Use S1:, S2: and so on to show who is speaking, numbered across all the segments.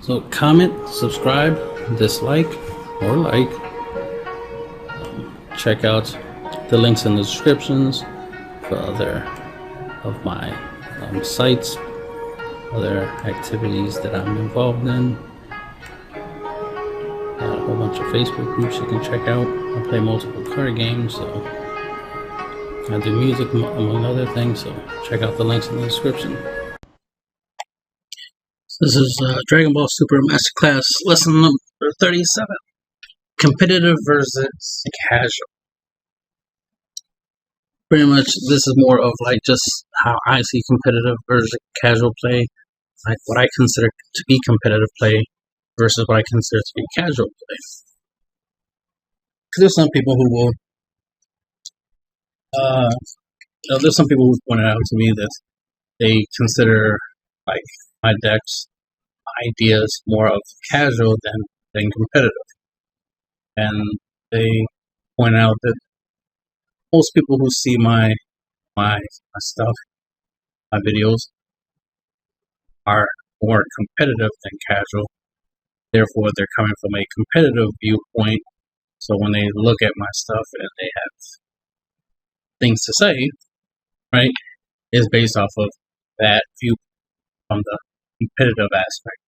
S1: So comment, subscribe, dislike, or like. Check out the links in the descriptions for other of my sites, other activities that I'm involved in. Got a whole bunch of Facebook groups you can check out. I play multiple card games, so I do music among other things, so check out the links in the description. This is Dragon Ball Super Masterclass lesson number 37. Competitive versus casual. Pretty much this is more of like just how I see competitive versus casual play. Like what I consider to be competitive play versus what I consider to be casual play. Because there's some people who will there's some people who pointed out to me that they consider like my decks ideas more of casual than competitive. And they point out that most people who see my stuff, my videos, are more competitive than casual. Therefore, they're coming from a competitive viewpoint. So when they look at my stuff and they have things to say, right, is based off of that view from the competitive aspect.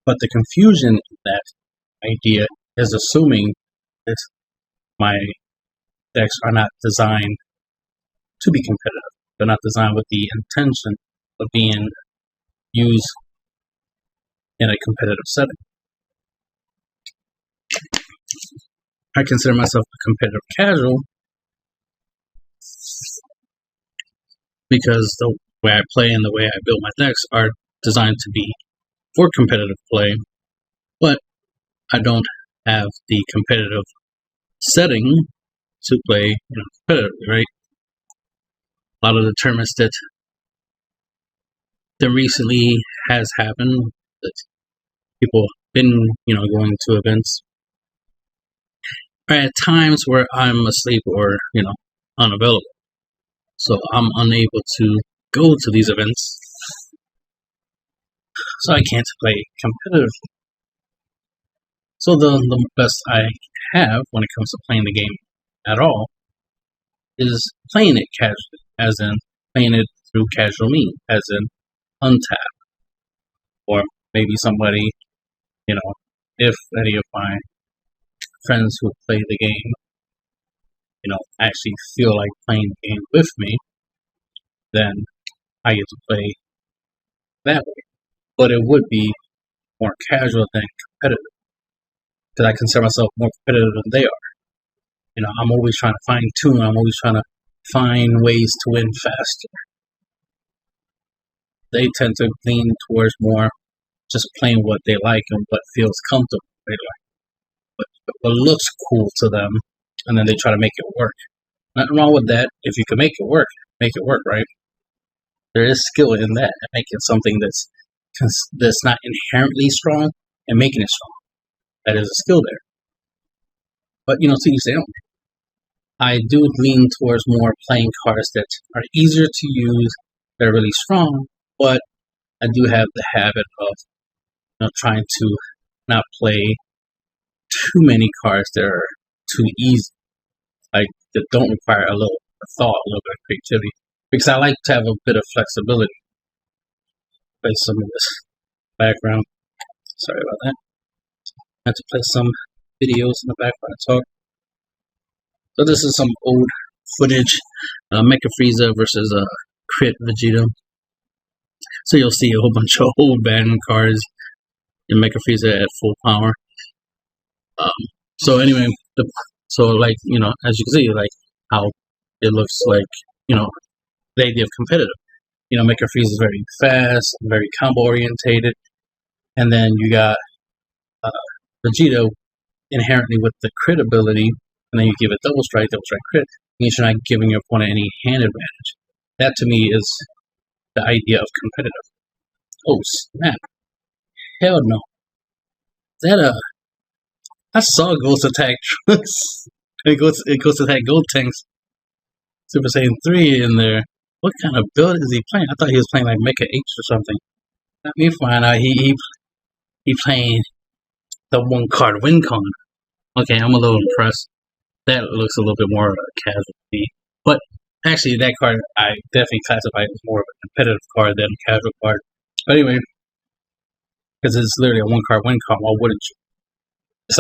S1: But the confusion in that idea is assuming that my decks are not designed to be competitive. They're not designed with the intention of being used in a competitive setting. I consider myself a competitive casual because the way I play and the way I build my decks are designed to be for competitive play, but I don't have the competitive setting to play, competitively, right? A lot of the tournaments that recently has happened, that people have been, going to events, are at times where I'm asleep or, unavailable. So I'm unable to go to these events. So I can't play competitively. So the best I have when it comes to playing the game at all is playing it casually, as in playing it through casual means, as in untap. Or maybe somebody, if any of my friends who play the game, actually feel like playing the game with me, then I get to play that way. But it would be more casual than competitive. Because I consider myself more competitive than they are. I'm always trying to fine tune. I'm always trying to find ways to win faster. They tend to lean towards more just playing what they like and what feels comfortable. They like what looks cool to them, and then they try to make it work. Nothing wrong with that. If you can make it work, right? There is skill in that, making something that's not inherently strong and making it strong. That is a skill there. But to each their own. I do lean towards more playing cards that are easier to use, they're really strong, but I do have the habit of trying to not play too many cards that are too easy, like that don't require a little thought, a little bit of creativity, because I like to have a bit of flexibility. Play some of this background. Sorry about that. I had to play some videos in the background to talk. So this is some old footage, Mecha Frieza versus Crit Vegeta. So you'll see a whole bunch of old Pageman cards in Mecha Frieza at full power. So anyway, as you can see, like how it looks like, the idea of competitive. Mecha Frieza is very fast, very combo orientated, and then you got Vegeta inherently with the crit ability, and then you give it double strike, crit, means you're not giving your opponent any hand advantage. That to me is the idea of competitive. Oh snap! Hell no! I saw Ghost attack Trunks. It goes to attack Gold Tanks. Super Saiyan 3 in there. What kind of build is he playing? I thought he was playing like Mecha H or something. Let me find out he playing the one card win con. Okay, I'm a little impressed. That looks a little bit more casual to me. But actually, that card I definitely classify as more of a competitive card than a casual card. But anyway, because it's literally a one card win con, why wouldn't you? It's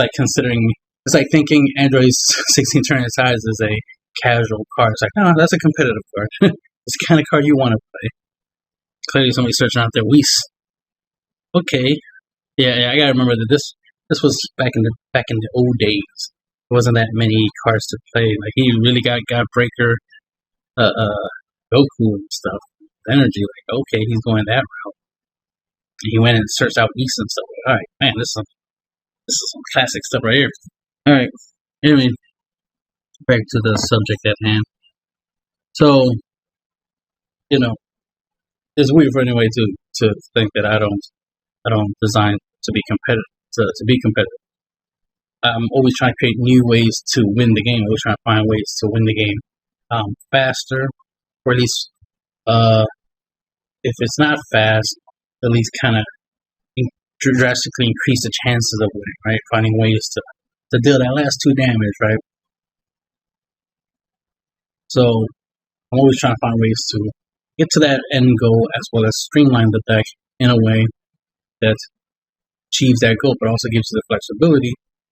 S1: like thinking Android's 16 turn size is a casual card. It's like, no, that's a competitive card. It's the kind of card you want to play. Clearly, somebody searching out their Whis. Okay, yeah, I gotta remember that this was back in the old days. There wasn't that many cards to play. Like he really got Godbreaker, Goku and stuff. Energy, like okay, he's going that route. And he went and searched out Whis and stuff. All right, man, this is some classic stuff right here. All right, anyway, back to the subject at hand. So, it's weird for anybody to think that I don't design to be competitive. To be competitive, I'm always trying to create new ways to win the game. Always trying to find ways to win the game faster, or at least if it's not fast, at least kind of drastically increase the chances of winning. Right, finding ways to deal that last 2 damage. Right. So I'm always trying to find ways to get to that end goal as well as streamline the deck in a way that achieves that goal, but also gives you the flexibility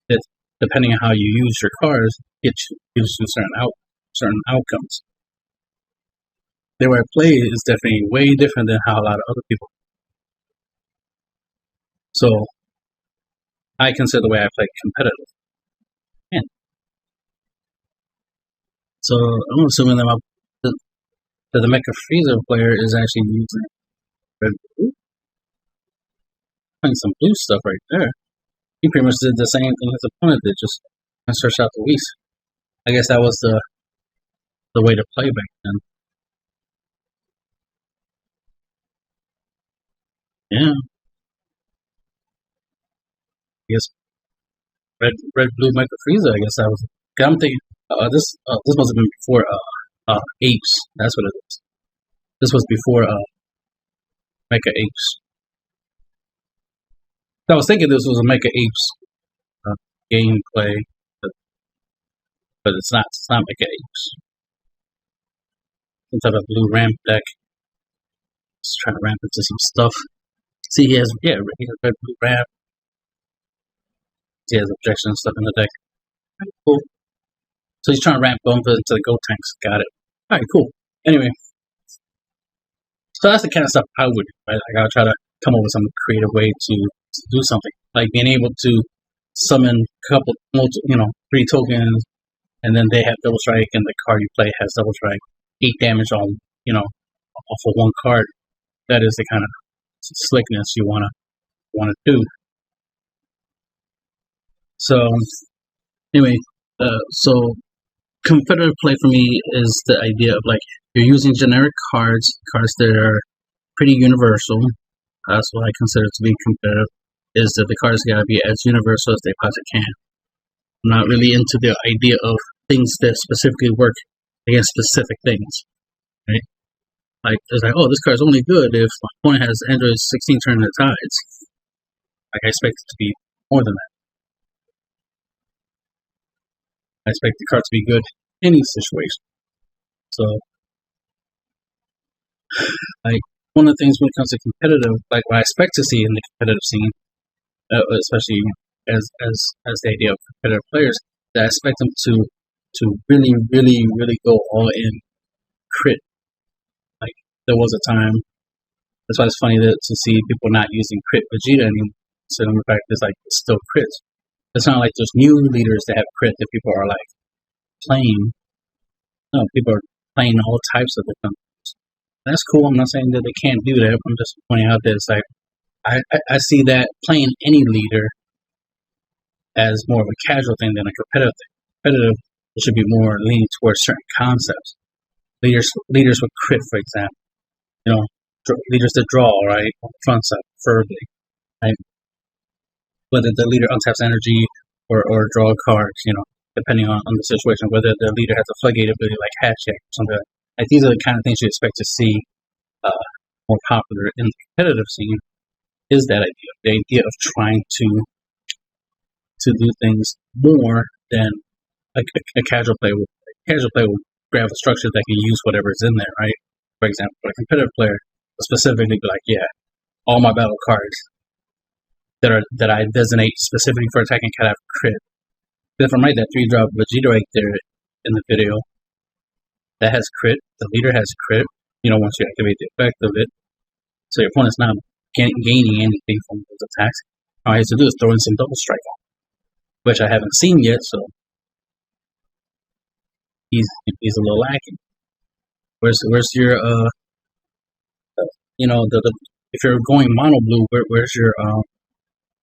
S1: that, depending on how you use your cards, gives you certain outcomes. The way I play is definitely way different than how a lot of other people. So I consider the way I play competitive. And so I'm assuming that the MicroRecords player is actually using red blue. Playing some blue stuff right there. He pretty much did the same thing his opponent did, just search out the Whis. I guess that was the way to play back then. Yeah. I guess red blue MicroRecords. I guess that was. I'm thinking this must have been before apes. That's what it is. This was before Mecha Apes. I was thinking this was a Mecha Apes gameplay, but it's not. It's not Mecha Apes. Some type of blue ramp deck. Just trying to ramp into some stuff. See, he has red blue ramp. He has objection stuff in the deck. Right, cool. So he's trying to ramp both into the Go tanks. Got it. All right, cool. Anyway, so that's the kind of stuff I would do. Right? I gotta try to come up with some creative way to do something, like being able to summon a couple, 3 tokens, and then they have double strike, and the card you play has double strike, 8 damage on, off of 1 card. That is the kind of slickness you wanna do. So anyway, so competitive play for me is the idea of like you're using generic cards that are pretty universal. That's what I consider to be competitive. Is that the cards gotta be as universal as they possibly can. I'm not really into the idea of things that specifically work against specific things, right? Like it's like, oh, this card's only good if my opponent has Android 16 turn the tides. Like I expect it to be more than that. I expect the card to be good in any situation. So, like one of the things when it comes to competitive, like what I expect to see in the competitive scene, especially as the idea of competitive players, that I expect them to really, really, really go all in crit. Like there was a time. That's why it's funny to see people not using crit Vegeta anymore. So in fact, it's like it's still crit. It's not like there's new leaders that have crit that people are like playing. No, people are playing all types of different things. That's cool. I'm not saying that they can't do that. I'm just pointing out that it's like I see that playing any leader as more of a casual thing than a competitive thing. Competitive, it should be more leaning towards certain concepts. Leaders with crit, for example. Leaders that draw, right, on the front side, preferably, right? Whether the leader untaps energy or draw cards, depending on the situation, whether the leader has a floodgate ability like hat check or something. Like these are the kind of things you expect to see more popular in the competitive scene. is that idea. The idea of trying to do things more than a casual player would. A casual player will grab a structure that can use whatever is in there, right? For example, for a competitive player, specifically be like, yeah, all my battle cards that I designate specifically for attacking can have crit. If I'm right, that 3-drop Vegeta right there in the video, that has crit. The leader has crit. Once you activate the effect of it, so your opponent's not gaining anything from those attacks. All he has to do is throw in some double strike on, which I haven't seen yet, so he's a little lacking. Where's your if you're going mono blue, where's your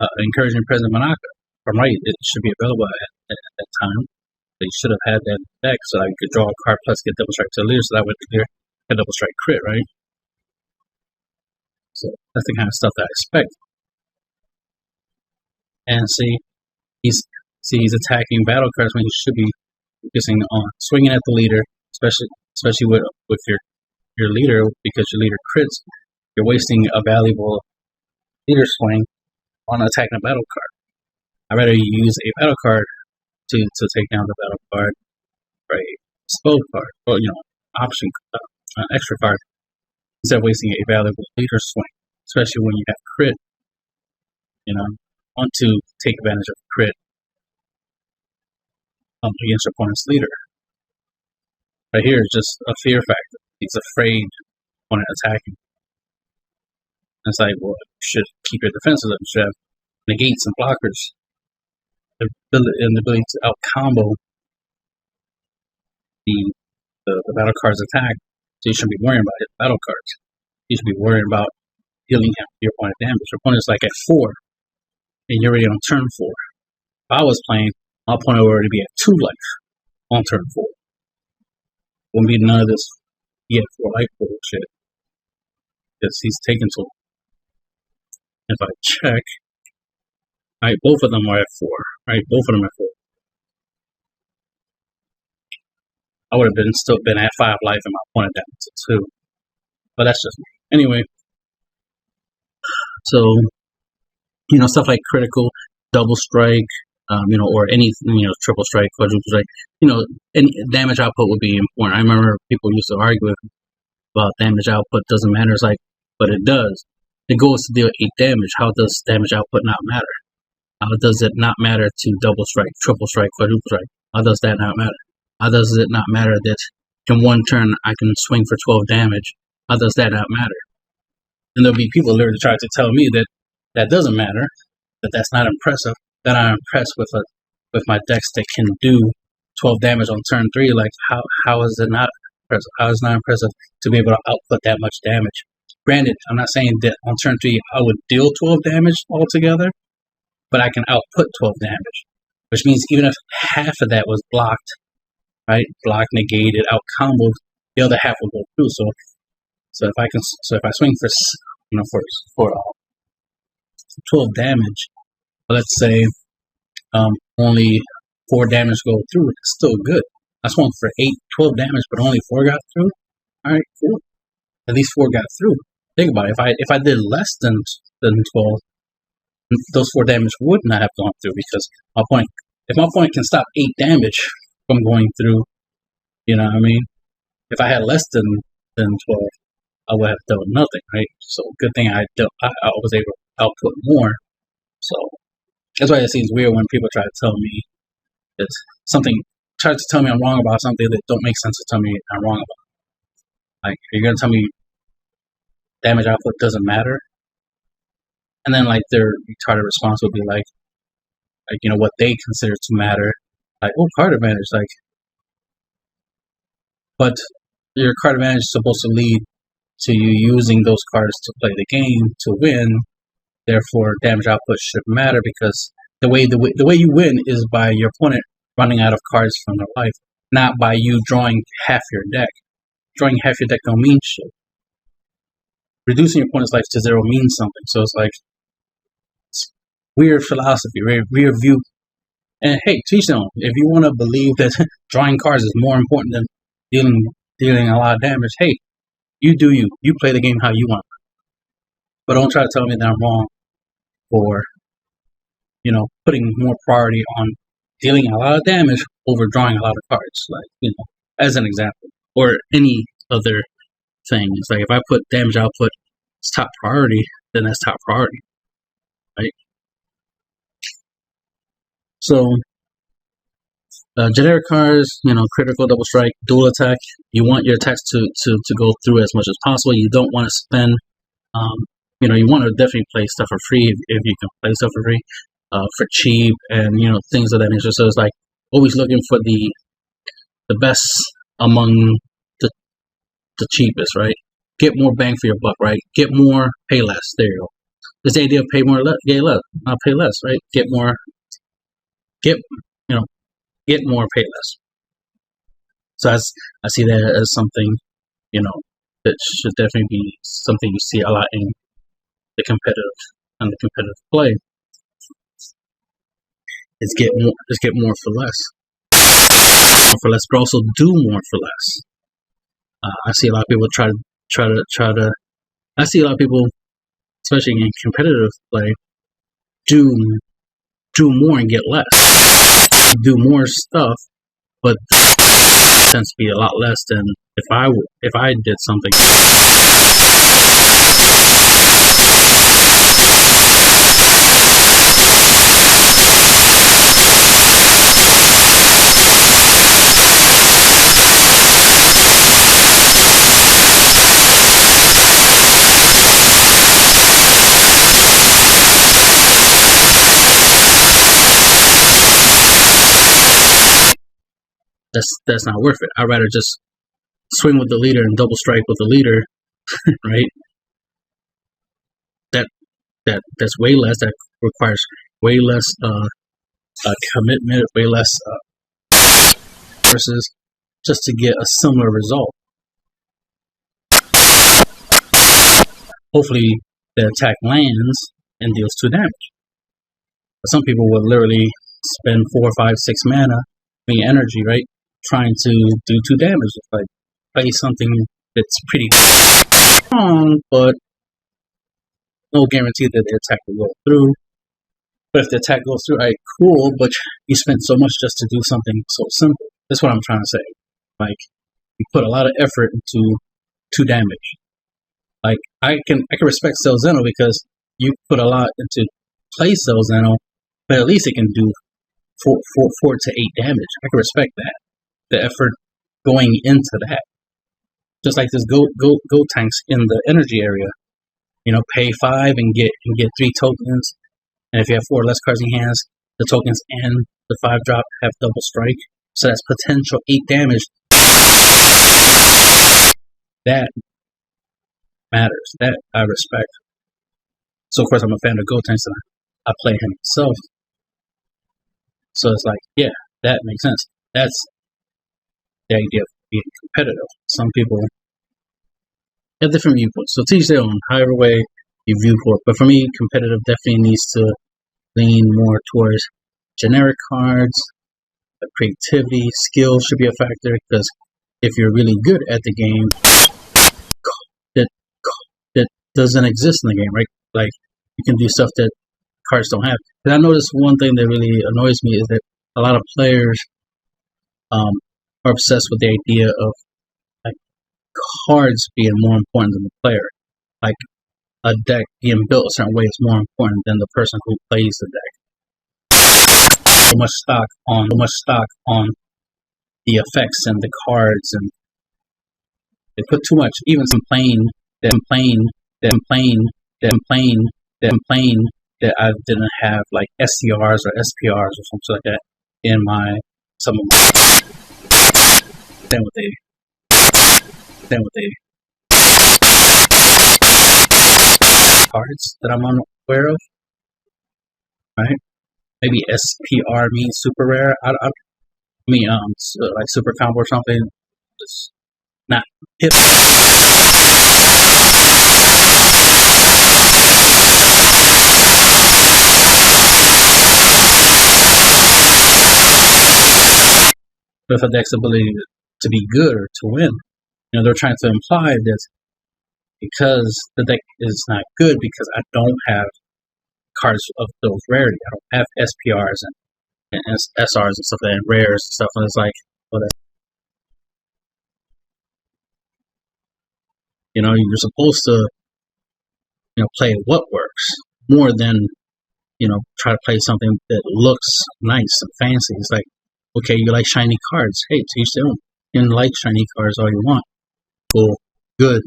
S1: encouraging President Monaco? If I'm right, it should be available at that time. They should have had that deck so that you could draw a card plus get double strike to the leader, so that would clear a double strike crit, right? So that's the kind of stuff that I expect. And he's attacking battle cards when he should be focusing on swinging at the leader, especially with your leader, because your leader crits. You're wasting a valuable leader swing on attacking a battle card. I'd rather you use a battle card to take down the battle card, or a spell card, or option extra card, instead of wasting a valuable leader swing, especially when you have crit. Want to take advantage of crit against your opponent's leader. Right here is just a fear factor. He's afraid when attacking. It's like, well, you should keep your defenses up. You should have negates and blockers, and the ability to out combo the battle card's attack. So you shouldn't be worrying about his battle cards. You should be worrying about dealing your opponent damage. Your opponent's like at 4, and you're already on turn 4. If I was playing, my opponent would already be at 2 life on turn 4. Wouldn't be none of this yet 4 life bullshit, because he's taken so long. If I check, right, both of them are at 4. Right, both of them are 4. I would have still been at 5 life and my opponent down to 2. But that's just me. Anyway, so stuff like critical, double strike, or any triple strike, quadruple strike, any damage output would be important. I remember people used to argue about damage output doesn't matter. It's like, but it does. The goal is to deal 8 damage. How does damage output not matter? How does it not matter to double strike, triple strike, quadruple strike? How does that not matter? How does it not matter that in one turn I can swing for 12 damage? How does that not matter? And there'll be people literally try to tell me that doesn't matter, that that's not impressive, that I'm impressed with my decks that can do 12 damage on turn 3. Like, how is it not impressive? How is it not impressive to be able to output that much damage? Granted, I'm not saying that on turn 3 I would deal 12 damage altogether, but I can output 12 damage, which means even if half of that was blocked, right, blocked, negated, out comboed, the other half will go through. So if I swing for 12 damage, let's say only 4 damage go through, it's still good. I swung for 12 damage, but only 4 got through. All right, cool. At least 4 got through. Think about it. If I did less than 12, those 4 damage would not have gone through, because if my opponent can stop 8 damage from going through, you know what I mean? If I had less than 12, I would have dealt nothing, right? So good thing I was able to output more. So that's why it seems weird when people try to tell me that try to tell me I'm wrong about something that don't make sense to tell me I'm wrong about. Like, you're gonna tell me damage output doesn't matter, and then like their retarded response would be like what they consider to matter, like, oh, card advantage, like, but your card advantage is supposed to lead to you using those cards to play the game to win. Therefore, damage output should matter, because the way you win is by your opponent running out of cards from their life, not by you drawing half your deck. Drawing half your deck don't mean shit. Reducing your opponent's life to 0 means something. So it's like, it's weird philosophy, weird view. And hey, teach them. If you want to believe that drawing cards is more important than dealing a lot of damage, hey, you do you. You play the game how you want. But don't try to tell me that I'm wrong for, putting more priority on dealing a lot of damage over drawing a lot of cards, like, as an example, or any other thing. It's like if I put damage output as top priority, then that's top priority, right? So, generic cards, critical, double strike, dual attack. You want your attacks to go through as much as possible. You don't want to spend, you want to definitely play stuff for free if you can play stuff for free, for cheap, and things of that nature. So it's like always looking for the best among the cheapest, right? Get more bang for your buck, right? Get more, pay less. There you go. It's the idea of pay more, get less, not pay less, right? Get more, get more, pay less. So I see that as something, that should definitely be something you see a lot in the competitive play. Is get more for less, but also do more for less. I see a lot of people try to. I see a lot of people, especially in competitive play, do more and get less. Do more stuff, but tends to be a lot less than if I did something. That's not worth it. I'd rather just swing with the leader and double strike with the leader, right? That's way less. That requires way less commitment, way less versus just to get a similar result. Hopefully, the attack lands and deals 2 damage. But some people would literally spend 4, 5, 6 mana, energy, right? Trying to do 2 damage. It's like play something that's pretty strong, but no guarantee that the attack will go through. But if the attack goes through, alright, cool, but you spent so much just to do something so simple. That's what I'm trying to say. Like, you put a lot of effort into 2 damage. Like, I can respect Selzeno because you put a lot into play Selzeno, but at least it can do 4 to 8 damage. I can respect that. The effort going into that. Just like this go tanks in the energy area. Pay 5 and get 3 tokens. And if you have 4 or less cards in hands, the tokens and the 5 drop have double strike. So that's potential 8 damage. That matters. That I respect. So of course I'm a fan of go tanks and I play him myself. So it's like, yeah, that makes sense. That's the idea of being competitive. Some people have different viewpoints, so teach their own, however way you view for it. But for me, competitive definitely needs to lean more towards generic cards. Creativity, skill should be a factor, because if you're really good at the game, that doesn't exist in the game, right? Like, you can do stuff that cards don't have. And I noticed one thing that really annoys me is that a lot of players are obsessed with the idea of like cards being more important than the player. Like, a deck being built a certain way is more important than the person who plays the deck. So much stock on the effects and the cards, and they put too much. Even some complain that I didn't have like SCRs or SPRs or something like that in some of my. Then what they cards that I'm unaware of, right? Maybe SPR means super rare. I mean, like super combo or something. It's not hip. With a deck's ability to be good or to win, they're trying to imply that because the deck is not good because I don't have cards of those rarity. I don't have SPRs and SRs and stuff like that, and rares and stuff. And it's like, well, you're supposed to, play what works more than, try to play something that looks nice and fancy. It's like, okay, you like shiny cards. Hey, to each their own. You can like shiny cards all you want. Cool, good,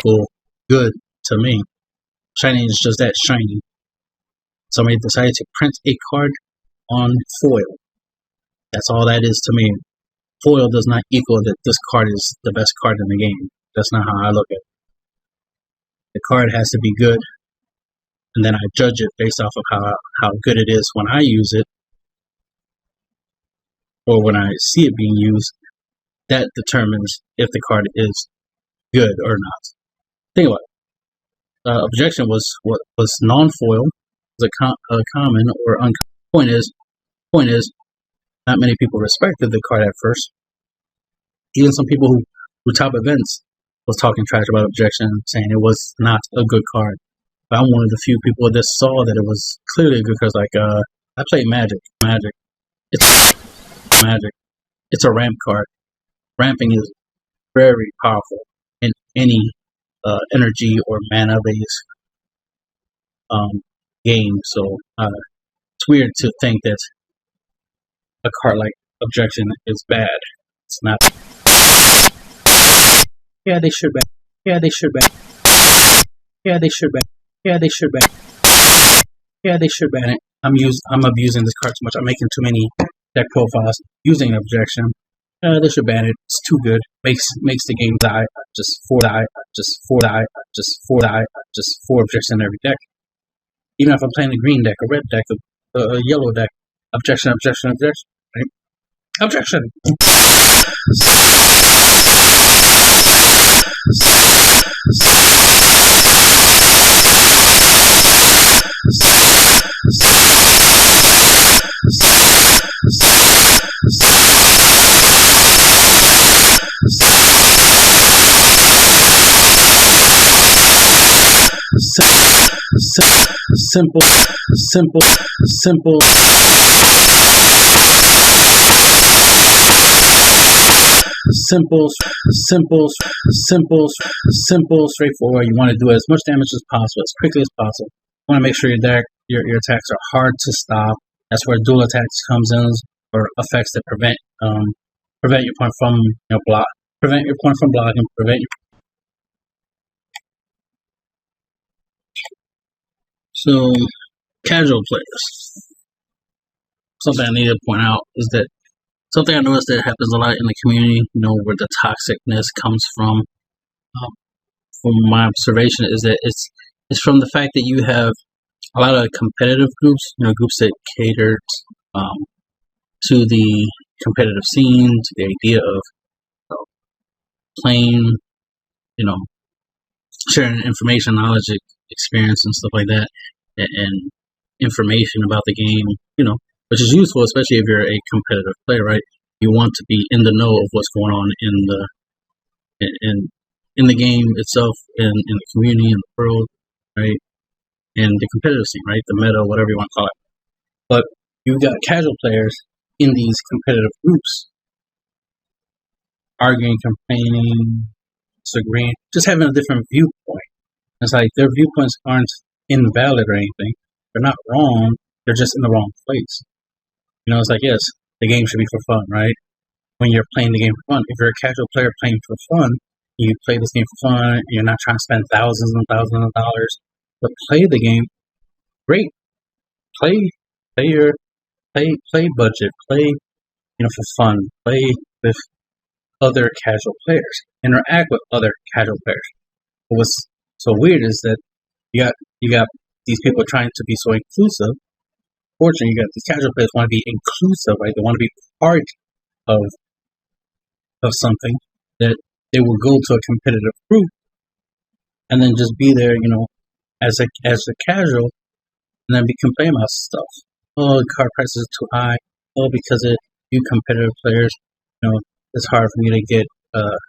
S1: cool, good to me. Shiny is just that, shiny. Somebody decided to print a card on foil. That's all that is to me. Foil does not equal that this card is the best card in the game. That's not how I look at it. The card has to be good, and then I judge it based off of how good it is when I use it, or when I see it being used. That determines if the card is good or not. Think about it. Objection was non-foil, was a common or uncommon. Point is, not many people respected the card at first. Even some people who top events was talking trash about objection, saying it was not a good card. But I'm one of the few people that saw that it was clearly a good card. Like, I play Magic. It's Magic. It's a ramp card. Ramping is very powerful in any energy or mana based game. So it's weird to think that a card like objection is bad. It's not. Yeah, they should ban. Yeah, they should ban. Yeah, they should ban. Yeah, they should ban. Yeah, they should ban it. I'm abusing this card too much. I'm making too many deck profiles using objection. They should ban it. It's too good. Makes the game die. Just four objection every deck. Even if I'm playing a green deck, a red deck, a yellow deck, objection. Right? Objection. Simple. Simple, straightforward. You want to do as much damage as possible, as quickly as possible. You want to make sure your attacks are hard to stop. That's where dual attacks comes in, or effects that prevent your opponent from blocking, So, casual players. Something I need to point out is that something I noticed that happens a lot in the community, where the toxicness comes from my observation, is that it's from the fact that you have a lot of competitive groups, groups that cater to the competitive scene, to the idea of playing, sharing information, knowledge, experience, and stuff like that, and information about the game, which is useful, especially if you're a competitive player, right? You want to be in the know of what's going on in the game itself, in the community, in the world, right? And the competitive scene, right? The meta, whatever you want to call it. But you've got casual players in these competitive groups arguing, complaining, disagreeing, just having a different viewpoint. It's like their viewpoints aren't invalid or anything. They're not wrong. They're just in the wrong place. It's like, yes, the game should be for fun, right? When you're playing the game for fun. If you're a casual player playing for fun, you play this game for fun, you're not trying to spend thousands and thousands of dollars, but play the game, great. Play budget, play, for fun, play with other casual players, interact with other casual players. But what's so weird is that you got these people trying to be so inclusive. Fortunately, you got these casual players want to be inclusive, right? They want to be part of something, that they will go to a competitive group and then just be there, as a casual, and then be complaining about stuff. Oh, the card price is too high. Oh, because you competitive players, it's hard for me to get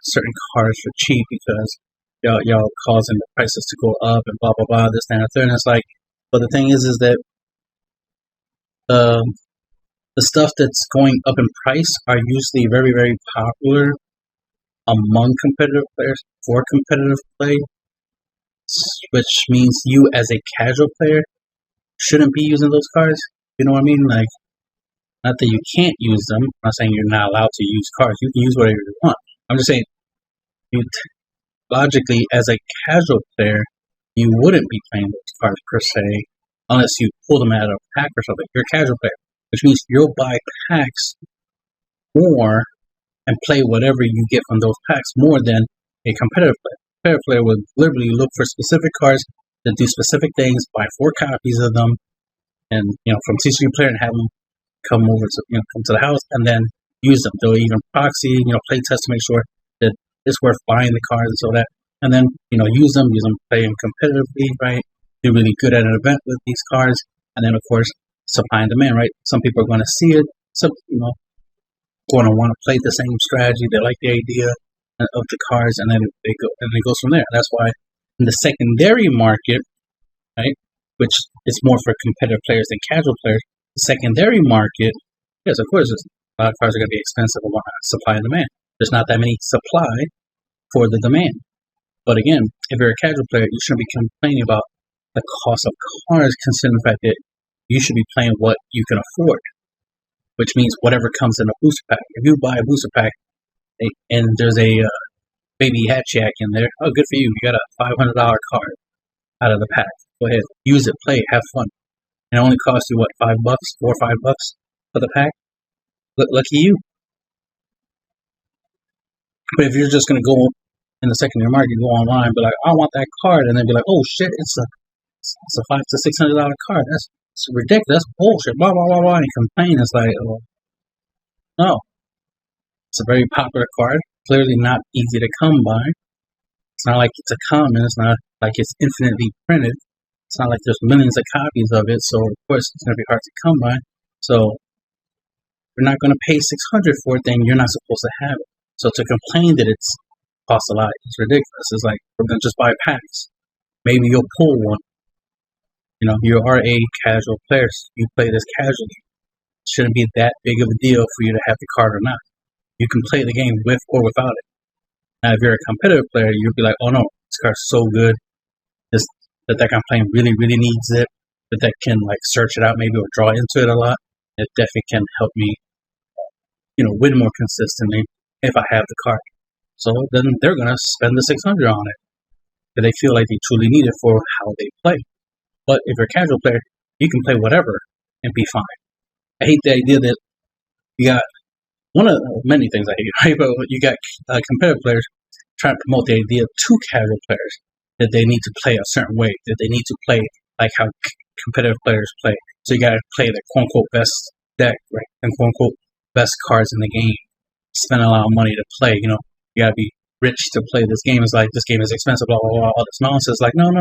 S1: certain cards for cheap because y'all causing the prices to go up and blah blah blah, this, that, and the third. And it's like, But the thing is that the stuff that's going up in price are usually very, very popular among competitive players for competitive play, which means you as a casual player shouldn't be using those cards. You know what I mean? Like, not that you can't use them. I'm not saying you're not allowed to use cards. You can use whatever you want. I'm just saying, you logically, as a casual player, you wouldn't be playing those cards per se, unless you pull them out of a pack or something. You're a casual player, which means you'll buy packs more and play whatever you get from those packs more than a competitive player. A competitive player would literally look for specific cards that do specific things, buy 4 copies of them, and from TCG player and have them come over to come to the house and then use them. They'll even proxy, play test to make sure that it's worth buying the cards and so that, and then use them, play them competitively, right? Be really good at an event with these cards, and then of course supply and demand, right? Some people are going to see it, some going to want to play the same strategy. They like the idea of the cards, and then it goes from there. That's why in the secondary market, right, which is more for competitive players than casual players, the secondary market, yes, of course, a lot of cards are going to be expensive on supply and demand. There's not that many supply for the demand. But again, if you're a casual player, you shouldn't be complaining about the cost of cards, considering the fact that you should be playing what you can afford, which means whatever comes in a booster pack. If you buy a booster pack and there's a baby Hatchiak in there, oh, good for you. You got a $500 card out of the pack. Go ahead, use it, play, have fun. And it only costs you, what, $5, $4 or $5 for the pack? Lucky you. But if you're just going to go in the secondary market, go online, be like, I want that card, and then be like, oh shit, it's a $500 to $600 card. That's ridiculous. That's bullshit. Blah blah blah blah. And complain. It's like, oh, no. It's a very popular card. Clearly not easy to come by. It's not like it's a common. It's not like it's infinitely printed. It's not like there's millions of copies of it. So of course it's going to be hard to come by. So you're not going to pay $600 for it, then you're not supposed to have it. So to complain that it's costs a lot, it's ridiculous. It's like, we're going to just buy packs. Maybe you'll pull one. You are a casual player. You play this casually. It shouldn't be that big of a deal for you to have the card or not. You can play the game with or without it. Now, if you're a competitive player, you'll be like, oh no, this card's so good. That I'm playing really, really needs it. That can search it out maybe or draw into it a lot. It definitely can help me, win more consistently if I have the card. So then they're going to spend the $600 on it. If they feel like they truly need it for how they play. But if you're a casual player, you can play whatever and be fine. I hate the idea that you got one of many things I hate, right? But you got competitive players trying to promote the idea to casual players that they need to play a certain way, that they need to play like how competitive players play. So you got to play the quote-unquote best deck, right? And quote-unquote best cards in the game. Spend a lot of money to play, you got to be rich to play this game. It's like, this game is expensive, blah, blah, blah, all this nonsense. Like, no.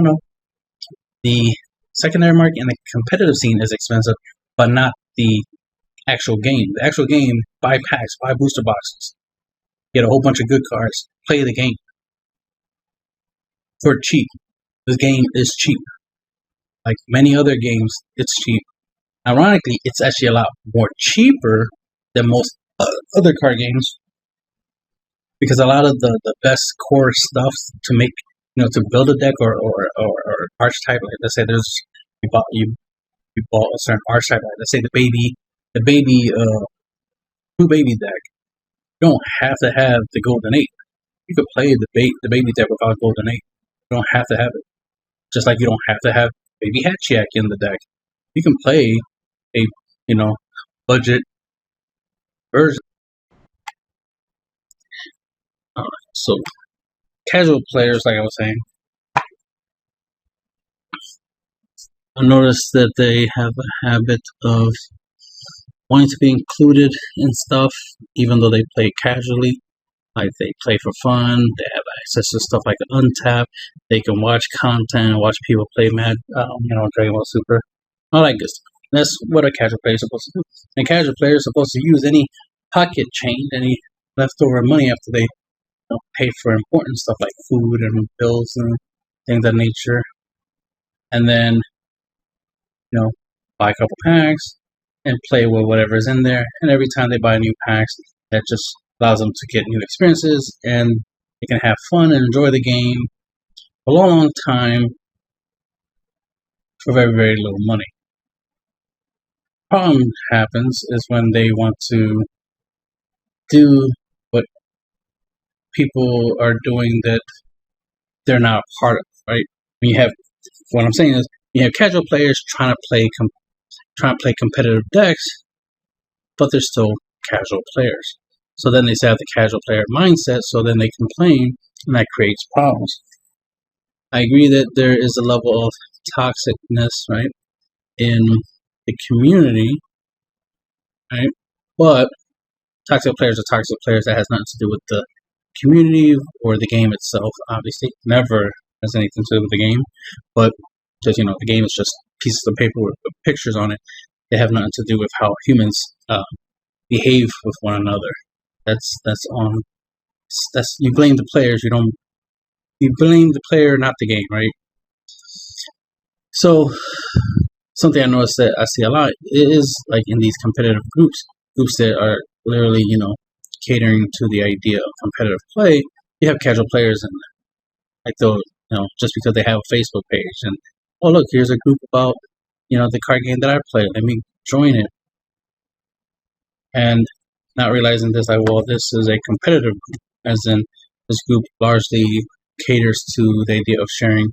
S1: The secondary market and the competitive scene is expensive, but not the actual game. The actual game, buy packs, buy booster boxes, get a whole bunch of good cards, play the game for cheap. This game is cheap. Like many other games, it's cheap. Ironically, it's actually a lot more cheaper than most other card games, because a lot of the best core stuff to make, to build a deck or archetype, like let's say you bought a certain archetype, like let's say the baby Blue Baby deck. You don't have to have the Golden 8. You could play the baby deck without Golden 8. You don't have to have it. Just like you don't have to have Baby Hatchiak in the deck. You can play a budget version. So casual players, like I was saying, I noticed that they have a habit of wanting to be included in stuff, even though they play casually. Like they play for fun, they have access to stuff like Untap, they can watch content, watch people play Dragon Ball Super, all that good stuff. That's what a casual player is supposed to do. And casual players are supposed to use any pocket change, any leftover money after they pay for important stuff like food and bills and things of that nature. And then buy a couple packs and play with whatever's in there. And every time they buy new packs, that just allows them to get new experiences and they can have fun and enjoy the game a long time for very, very little money. Problem happens is when they want to do what people are doing that they're not a part of, right? When you have, what I'm saying is, you have casual players trying to play competitive decks, but they're still casual players. So then they say have the casual player mindset, so then they complain, and that creates problems. I agree that there is a level of toxicness, right, in the community, right? But toxic players are toxic players. That has nothing to do with the community or the game itself. Obviously, never has anything to do with the game. But because the game is just pieces of paper with pictures on it, they have nothing to do with how humans behave with one another. That's you blame the players. You blame the player, not the game, right? So something I noticed that I see a lot is like in these competitive groups that are literally, catering to the idea of competitive play. You have casual players in there. Like they'll, just because they have a Facebook page and, oh look, here's a group about, the card game that I play. Let me join it. And not realizing this, this is a competitive group, as in this group largely caters to the idea of sharing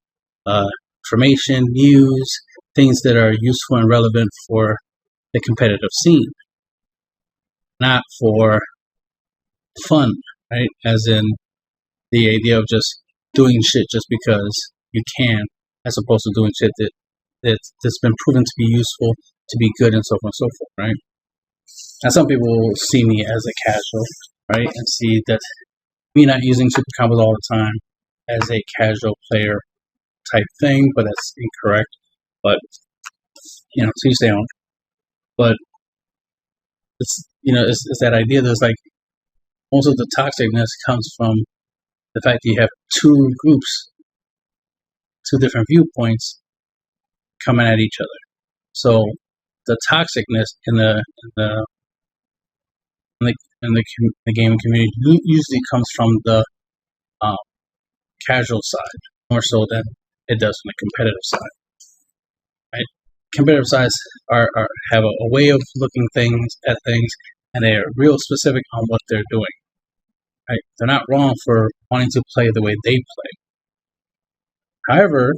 S1: information, news, things that are useful and relevant for the competitive scene, not for fun, right? As in the idea of just doing shit just because you can, as opposed to doing shit that's been proven to be useful, to be good, and so on and so forth, right? Now, some people will see me as a casual, right, and see that me not using super combos all the time as a casual player type thing, but that's incorrect. But to each their own. But it's it's that idea that's like most of the toxicness comes from the fact that you have two groups, two different viewpoints coming at each other. So the toxicness in the gaming community usually comes from the casual side more so than it does from the competitive side. Right? Competitive sides have a way of looking at things, and they are real specific on what they're doing. Right? They're not wrong for wanting to play the way they play. However,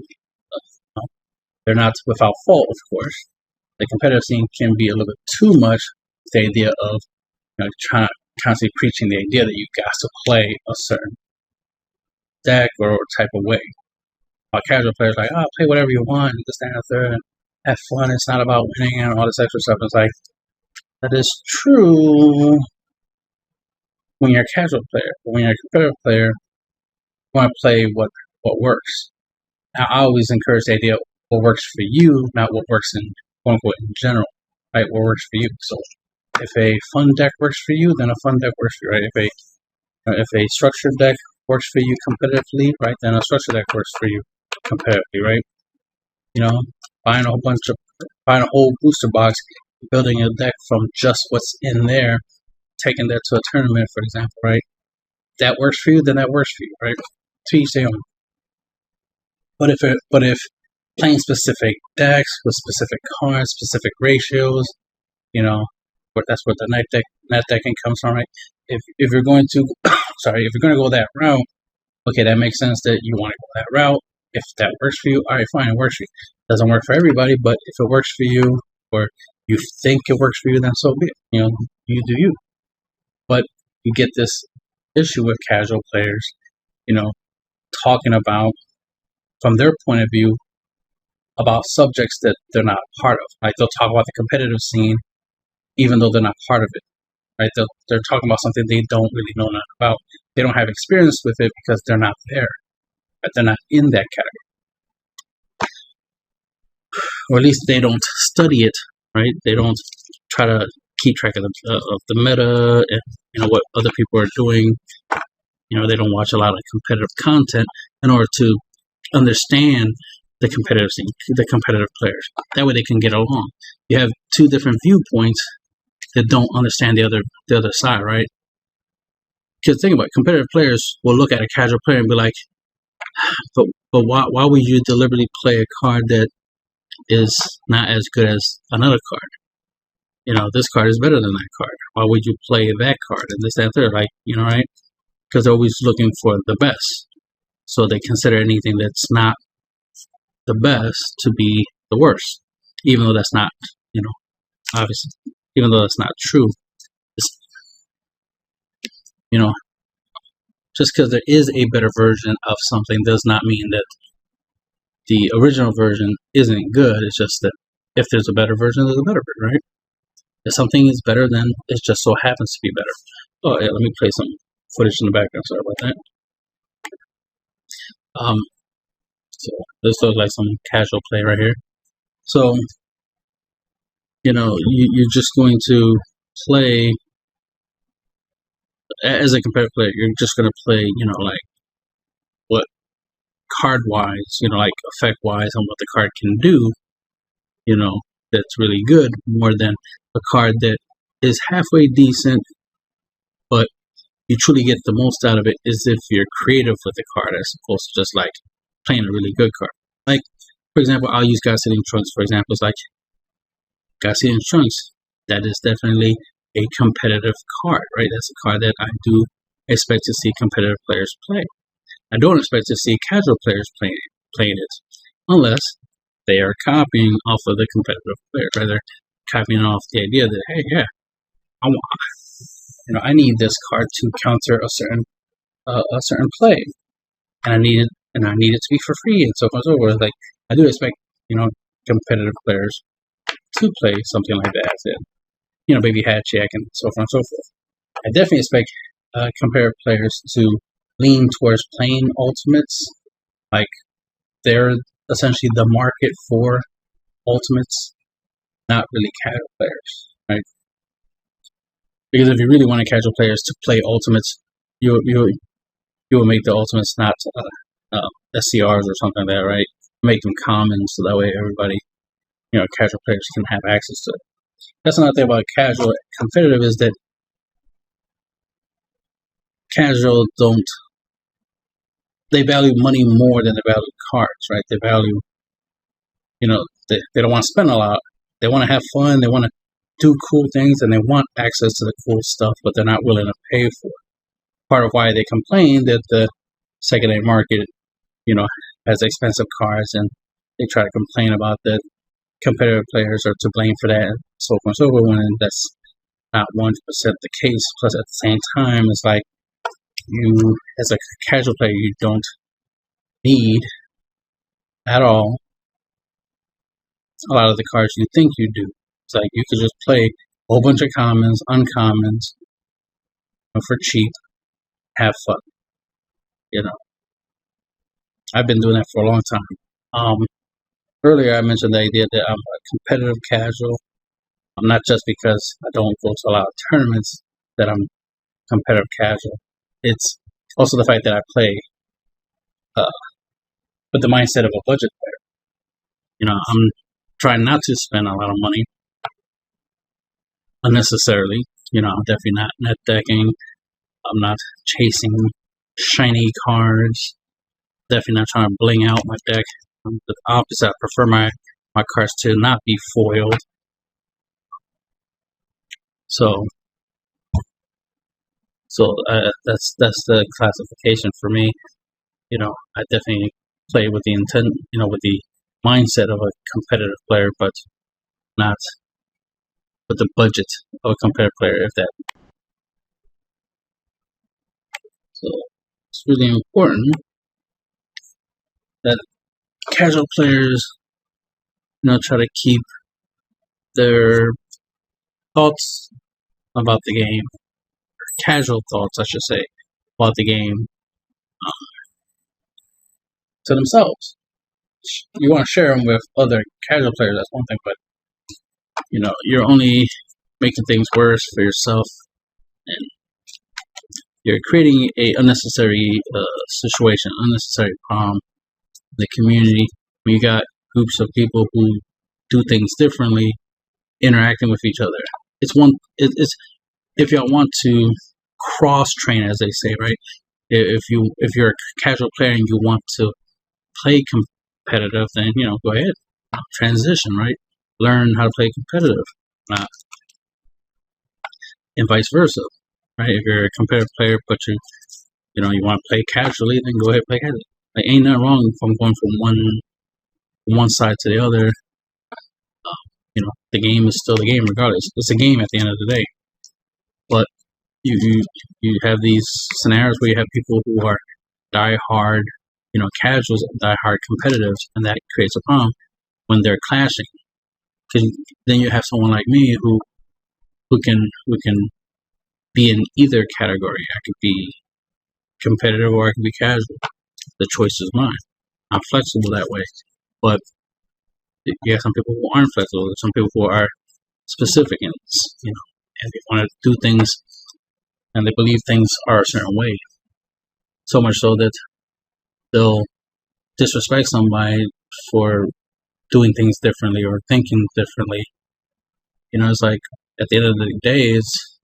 S1: they're not without fault, of course. The competitive scene can be a little bit too much. The idea of trying to constantly preaching the idea that you got to play a certain deck or type of way. While casual players are like, oh, play whatever you want, and this, that, and the third, and have fun. It's not about winning and all this extra stuff. It's like, that is true when you're a casual player. But when you're a competitive player, you want to play what works. Now, I always encourage the idea of what works for you, not what works in quote unquote in general. Right? What works for you. So if a fun deck works for you, then a fun deck works for you, right? If a structured deck works for you competitively, right, then a structured deck works for you competitively, right? Buying a whole booster box, building a deck from just what's in there, taking that to a tournament, for example, right? That works for you, then that works for you, right? To each their own. But if playing specific decks with specific cards, specific ratios, that's where the net decking comes from, right? If you're going to if you're going to go that route, okay, that makes sense that you want to go that route. If that works for you, all right, fine, it works for you. It doesn't work for everybody, but if it works for you, or you think it works for you, then so be it. You do you. But you get this issue with casual players, talking about, from their point of view, about subjects that they're not part of. Like they'll talk about the competitive scene, even though they're not part of it. Right? They're talking about something they don't really know nothing about. They don't have experience with it because they're not there. But they're not in that category. Or at least they don't study it, right? They don't try to keep track of the meta and what other people are doing. They don't watch a lot of competitive content in order to understand the competitive scene, the competitive players. That way they can get along. You have two different viewpoints that don't understand the other side, right? Because think about it, competitive players will look at a casual player and be like, but why would you deliberately play a card that is not as good as another card? You know, this card is better than that card. Why would you play that card and this, that, third? Like, you know, right? Because they're always looking for the best. So they consider anything that's not the best to be the worst. Even though that's not, you know, obviously, even though that's not true. It's, you know, just because there is a better version of something does not mean that the original version isn't good. It's just that if there's a better version, there's a better version, right? If something is better, then it just so happens to be better. Oh yeah, let me play some footage in the background. Sorry about that. So this looks like some casual play right here. So, you know, you're just going to play as a competitive player. You're just going to play, you know, like what card-wise, you know, like effect-wise, and what the card can do. You know, that's really good, more than a card that is halfway decent, but you truly get the most out of it is if you're creative with the card as opposed to just like playing a really good card. Like, for example, I'll use Godzillion Trunks for example. It's like Godzillion Trunks, that is definitely a competitive card, right? That's a card that I do expect to see competitive players play. I don't expect to see casual players playing it, unless they are copying off of the competitive player, right? They're copying off the idea that, hey, yeah, I need this card to counter a certain play, and I need it to be for free, and so on and so forth. Like, I do expect, you know, competitive players to play something like that, and, you know, Baby Hatchick and so on and so forth. I definitely expect competitive players to lean towards playing ultimates. Like, they're essentially the market for ultimates, not really casual players, right? Because if you really wanted casual players to play ultimates, you will make the ultimates not SCRs or something like that, right? Make them common so that way everybody, you know, casual players can have access to it. That's another thing about casual. Competitive is that casual they value money more than they value cards, right? They value, you know, they don't want to spend a lot. They want to have fun. They want to do cool things, and they want access to the cool stuff, but they're not willing to pay for it. Part of why they complain that the secondary market, you know, has expensive cards, and they try to complain about that competitive players are to blame for that, and so forth and so forth, when that's not 100% the case. Plus, at the same time, it's like you, as a casual player, you don't need at all a lot of the cards you think you do. It's like you could just play a whole bunch of commons, uncommons, for cheap, have fun. You know, I've been doing that for a long time. Earlier I mentioned the idea that I'm a competitive casual. I'm not just because I don't go to a lot of tournaments that I'm competitive casual. It's also the fact that I play with the mindset of a budget player. You know, I'm trying not to spend a lot of money unnecessarily. You know, I'm definitely not net decking. I'm not chasing shiny cards. Definitely not trying to bling out my deck. I'm the opposite. I prefer my cards to not be foiled. So that's the classification for me. You know, I definitely play with the intent, you know, with the mindset of a competitive player, but not with the budget of a competitive player, if that. So it's really important that casual players, you know, try to keep their thoughts about the game, casual thoughts, I should say, about the game, to themselves. You want to share them with other casual players, that's one thing, but, you know, you're only making things worse for yourself, and you're creating a unnecessary situation, unnecessary problem in the community, You got groups of people who do things differently, interacting with each other. It's if y'all want to cross train, as they say, right? If you're a casual player and you want to play competitive, then go ahead, transition, right? Learn how to play competitive, and vice versa, right? If you're a competitive player but you want to play casually, then go ahead and play casually. Like, ain't nothing wrong from going from one side to the other. The game is still the game regardless. It's a game at the end of the day. But you have these scenarios where you have people who are die-hard, casuals, die-hard competitives, and that creates a problem when they're clashing. Because then you have someone like me who can be in either category. I could be competitive or I could be casual. The choice is mine. I'm flexible that way. But you have some people who aren't flexible. Some people who are specific in this, and they want to do things and they believe things are a certain way. So much so that they'll disrespect somebody for doing things differently or thinking differently. It's like, at the end of the day,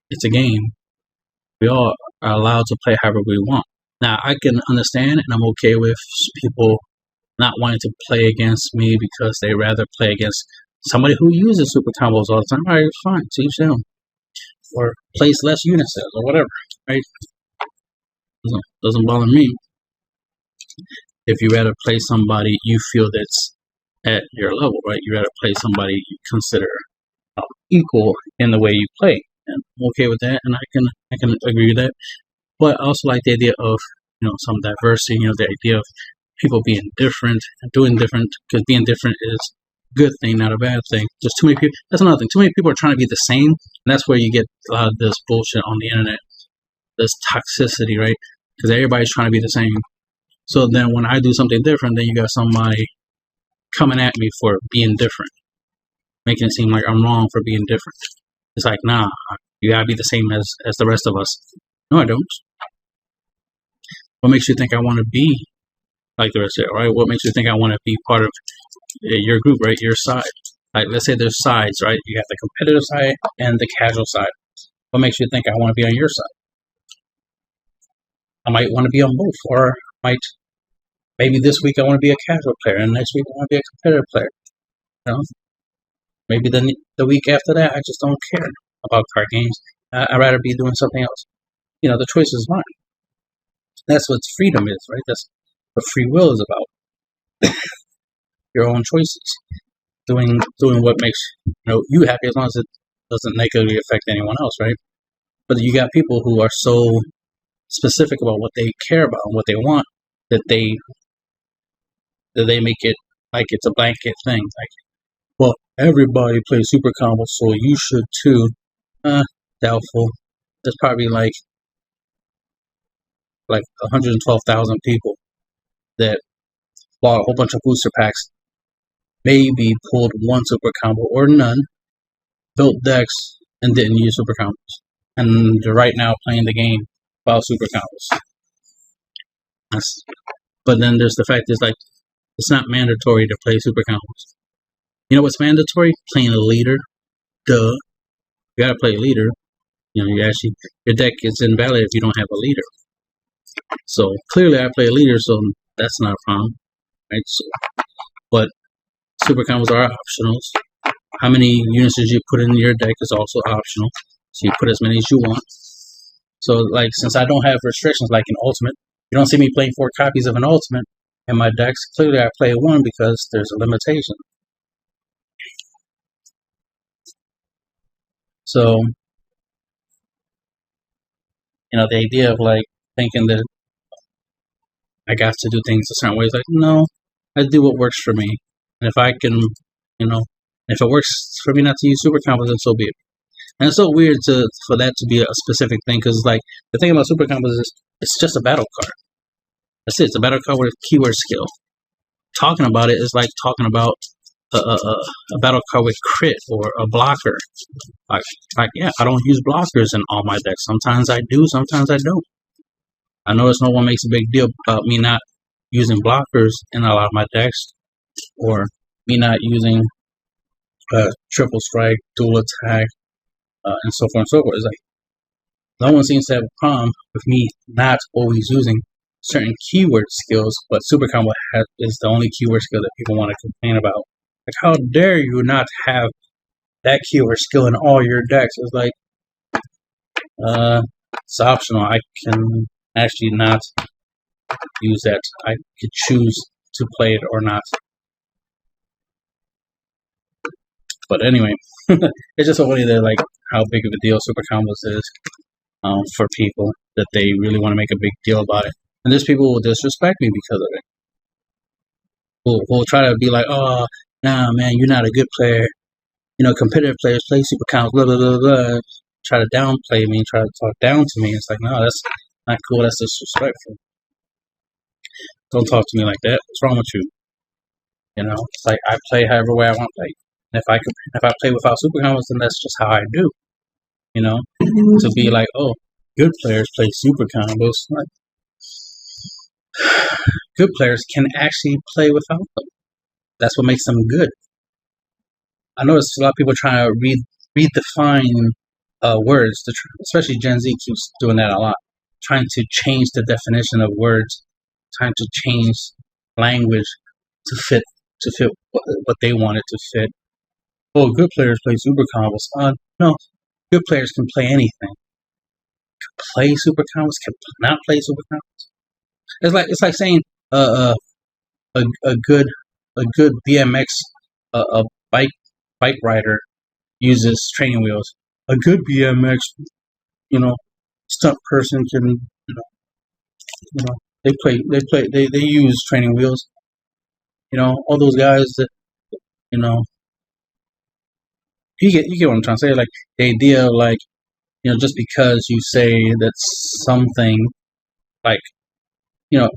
S1: it's a game. We all are allowed to play however we want. Now, I can understand, and I'm okay with people not wanting to play against me because they rather play against somebody who uses super combos all the time. All right, fine, to each their own. Or plays less unit cells or whatever, right? Doesn't bother me. If you rather play somebody you feel that's at your level, right? You rather play somebody you consider equal in the way you play, and I'm okay with that, and I can agree with that. But I also like the idea of some diversity. The idea of people being different and doing different, because being different is a good thing, not a bad thing. There's too many people. That's another thing. Too many people are trying to be the same, and that's where you get a lot of this bullshit on the internet. This toxicity, right? Because everybody's trying to be the same. So then when I do something different, then you got somebody coming at me for being different, making it seem like I'm wrong for being different. It's like, nah, you gotta be the same as the rest of us. No, I don't. What makes you think I want to be like the rest of it, right? What makes you think I want to be part of your group, right? Your side. Like, let's say there's sides, right? You have the competitive side and the casual side. What makes you think I want to be on your side? I might want to be on both, or maybe this week I want to be a casual player, and next week I want to be a competitive player. Maybe the week after that, I just don't care about card games. I'd rather be doing something else. The choice is mine. That's what freedom is, right? That's what free will is about. Your own choices, doing what makes you happy, as long as it doesn't negatively affect anyone else, right? But you got people who are so specific about what they care about and what they want that they make it like it's a blanket thing. Like, well, everybody plays super combos, so you should too. Doubtful. There's probably like 112,000 people that bought a whole bunch of booster packs, maybe pulled one super combo or none, built decks, and didn't use super combos. And they're right now playing the game about super combos. But then there's the fact is, like, it's not mandatory to play super combos. You know what's mandatory? Playing a leader. Duh. You gotta play a leader. Your deck is invalid if you don't have a leader. So clearly I play a leader, so that's not a problem, right? But super combos are optionals. How many units you put in your deck is also optional. So you put as many as you want. So, like, since I don't have restrictions like in Ultimate, you don't see me playing 4 copies of an Ultimate in my decks. Clearly I play 1 because there's a limitation. So, the idea of, like, thinking that I got to do things a certain way is like, no, I do what works for me. And if I can, if it works for me not to use super combos, then so be it. And it's so weird for that to be a specific thing, because, like, the thing about super combos is it's just a battle card. That's it. It's a battle card with a keyword skill. Talking about it is like talking about a battle card with crit or a blocker. Like, yeah, I don't use blockers in all my decks. Sometimes I do, sometimes I don't. I notice no one makes a big deal about me not using blockers in a lot of my decks. or me not using triple strike, dual attack, and so forth and so forth. It's like no one seems to have a problem with me not always using certain keyword skills, but super combo is the only keyword skill that people want to complain about. Like, how dare you not have that keyword skill in all your decks? It's like, it's optional. I can actually not use that. I could choose to play it or not. But anyway, it's just so funny that like how big of a deal super combos is for people, that they really want to make a big deal about it. And there's people who will disrespect me because of it. Who'll try to be like, oh, nah, man, you're not a good player. You know, competitive players play super combos, blah, blah, blah, blah. Try to downplay me, try to talk down to me. It's like, no, that's not cool. That's disrespectful. Don't talk to me like that. What's wrong with you? You know, it's like I play however way I want to play. And if I play without super combos, then that's just how I do. You know, to be like, oh, good players play super combos. Like, good players can actually play without them. That's what makes them good. I notice a lot of people trying to redefine words, especially Gen Z keeps doing that a lot, trying to change the definition of words, trying to change language to fit what they want it to fit. Oh, good players play super combos. No, good players can play anything. Can play super combos, can not play super combos. It's like saying a good BMX a bike rider uses training wheels. A good BMX, stunt person can, they use training wheels. All those guys that, you get what I'm trying to say. Like the idea of like, just because you say that something, like,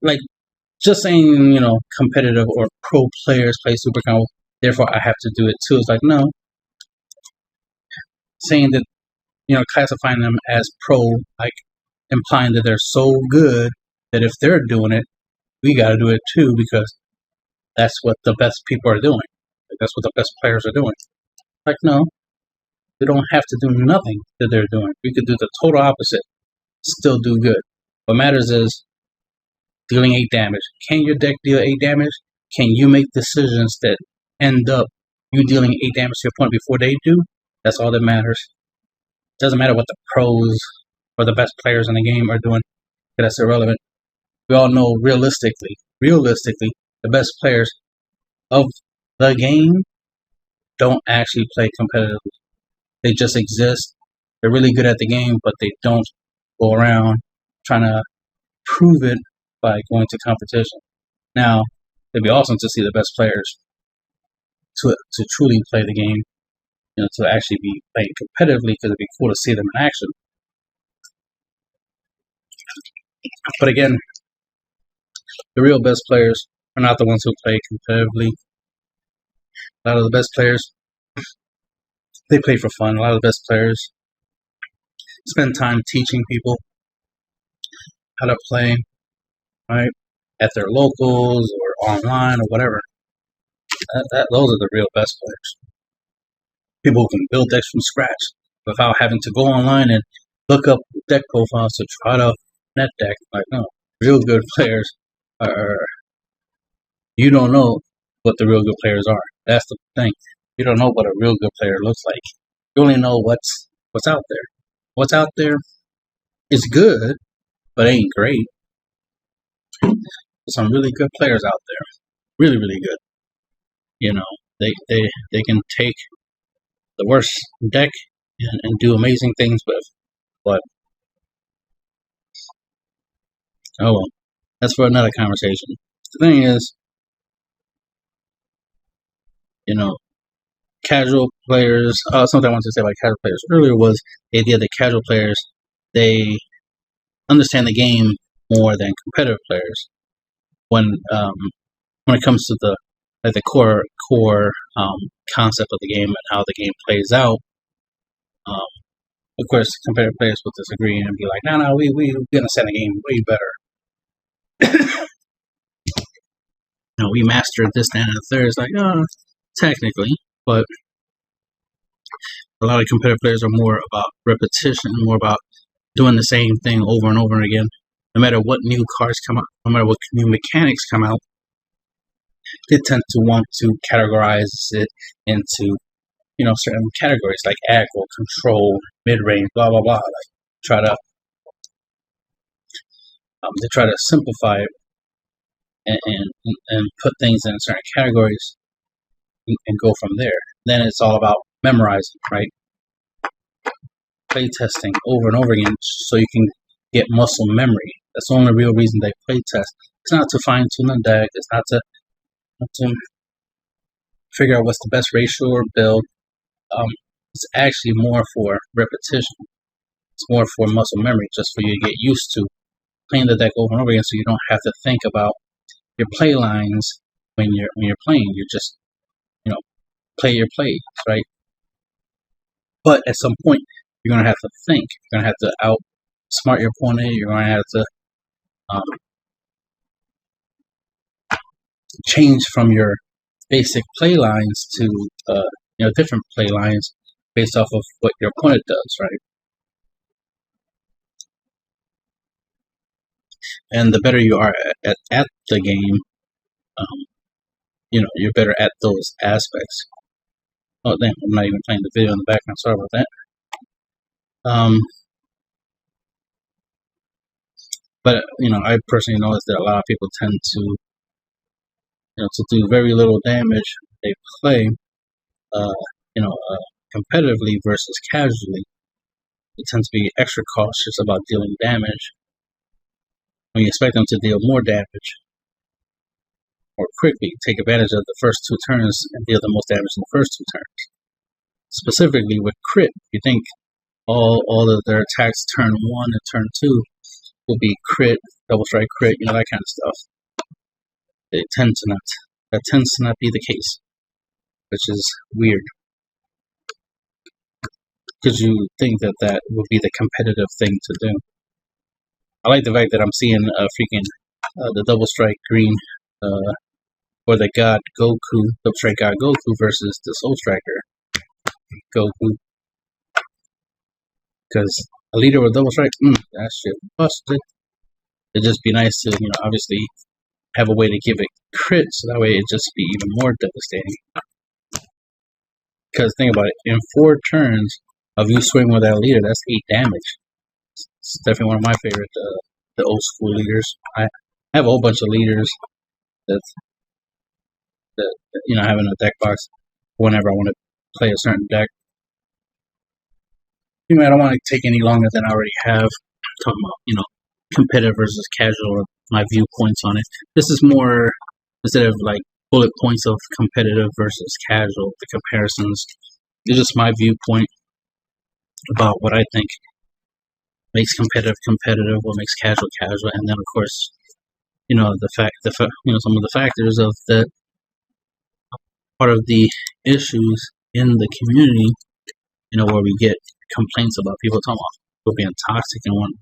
S1: like just saying, competitive or pro players play super combo, therefore I have to do it too. It's like, no. Saying that, classifying them as pro, like implying that they're so good that if they're doing it, we got to do it too, because that's what the best people are doing. That's what the best players are doing. Like, no, they don't have to do nothing that they're doing. We could do the total opposite, still do good. What matters is dealing 8 damage. Can your deck deal 8 damage? Can you make decisions that end up you dealing 8 damage to your opponent before they do? That's all that matters. It doesn't matter what the pros or the best players in the game are doing, because that's irrelevant. We all know realistically, the best players of the game don't actually play competitively. They just exist. They're really good at the game, but they don't go around trying to prove it by going to competition. Now, it'd be awesome to see the best players to truly play the game, to actually be playing competitively, because it'd be cool to see them in action. But again, the real best players are not the ones who play competitively. A lot of the best players, they play for fun. A lot of the best players spend time teaching people how to play, right? At their locals or online or whatever. Those are the real best players. People who can build decks from scratch without having to go online and look up deck profiles to try to net deck. Like, no, real good players are. You don't know what the real good players are. That's the thing. You don't know what a real good player looks like. You only know what's out there. What's out there is good, but ain't great. There's some really good players out there. Really, really good. They can take the worst deck and do amazing things with. But oh well, that's for another conversation. The thing is, casual players, something I wanted to say about casual players earlier was the idea that casual players, they understand the game more than competitive players. When it comes to the core concept of the game and how the game plays out, of course, competitive players will disagree and be like, no, we understand the game way better. we mastered this, that, and the third. It's like, technically, but a lot of competitive players are more about repetition, more about doing the same thing over and over again. No matter what new cards come out, no matter what new mechanics come out, they tend to want to categorize it into, certain categories like aggro, control, mid-range, blah, blah, blah. Like, they try to simplify it and put things in certain categories and go from there. Then it's all about memorizing, right? Play testing over and over again so you can get muscle memory. That's the only real reason they play test. It's not to fine tune the deck. It's not to figure out what's the best ratio or build. It's actually more for repetition. It's more for muscle memory, just for you to get used to playing the deck over and over again, so you don't have to think about your play lines when you're playing. You just play your plays, right? But at some point, you're gonna have to think. You're gonna have to outsmart your opponent. You're gonna have to change from your basic play lines to different play lines based off of what your opponent does, right? And the better you are at the game, you're better at those aspects. Oh damn, I'm not even playing the video in the background. Sorry about that. But I personally noticed that a lot of people tend to do very little damage. They play, competitively versus casually. They tend to be extra cautious about dealing damage when you expect them to deal more damage more quickly. Take advantage of the first 2 turns and deal the most damage in the first 2 turns. Specifically with crit, you think all of their attacks turn 1 and turn 2 will be crit, double strike crit, that kind of stuff. That tends to not be the case, which is weird, because you think that would be the competitive thing to do. I like the fact that I'm seeing the double strike green, or the God Goku, double strike God Goku versus the Soul Striker Goku, because a leader with double strike, that shit busted. It'd just be nice to, obviously have a way to give it crit, so that way it'd just be even more devastating. Because think about it, in 4 turns of you swinging with that leader, that's 8 damage. It's definitely one of my favorite, the old school leaders. I have a whole bunch of leaders that I have in a deck box whenever I want to play a certain deck. Anyway, I don't want to take any longer than I already have talking about, competitive versus casual, my viewpoints on it. This is more, instead of like bullet points of competitive versus casual, the comparisons, it's just my viewpoint about what I think makes competitive, what makes casual, and then of course, some of the factors of the part of the issues in the community, where we get complaints about people talking about people being toxic and one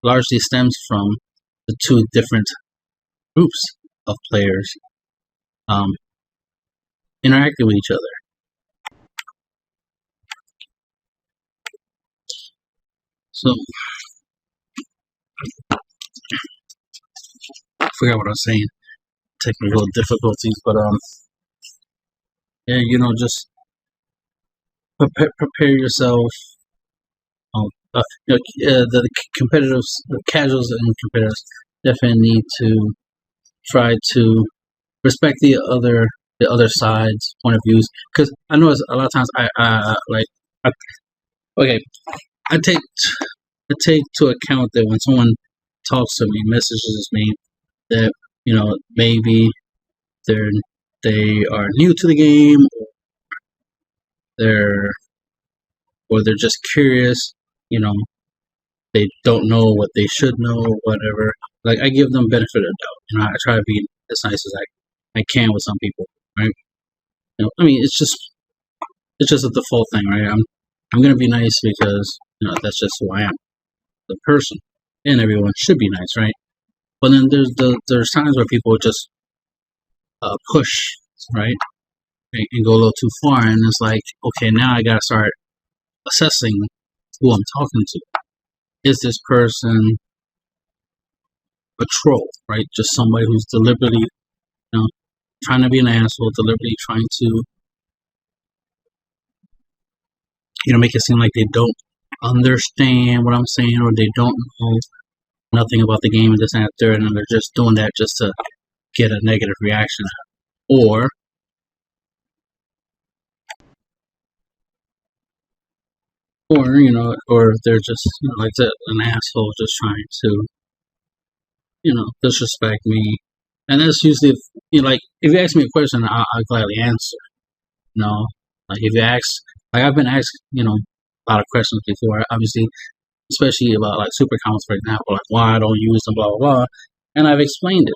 S1: largely stems from the 2 different groups of players interacting with each other. So I forgot what I was saying. Technical difficulties, but just prepare yourself. The competitors, the casuals and competitors definitely need to try to respect the other side's point of views, because I know a lot of times I take to account that when someone talks to me, messages me, that maybe they are new to the game, or they're just curious, they don't know what they should know, or whatever. Like, I give them benefit of the doubt. I try to be as nice as I can with some people, right? It's just a default thing, right? I'm gonna be nice because that's just who I am, the person, and everyone should be nice, right? But then there's times where people just push, right, and go a little too far, and it's like, okay, now I gotta start assessing who I'm talking to. Is this person a troll, right? Just somebody who's deliberately, trying to be an asshole, deliberately trying to, make it seem like they don't understand what I'm saying, or they don't know nothing about the game and this and that third, and they're just doing that just to get a negative reaction out. Or they're just, like an asshole just trying to, disrespect me. And that's usually, like, if you ask me a question, I'll gladly answer. Like if you ask, like I've been asked, a lot of questions before, obviously, especially about like super counts, for example, like why I don't use them, blah, blah, blah. And I've explained it.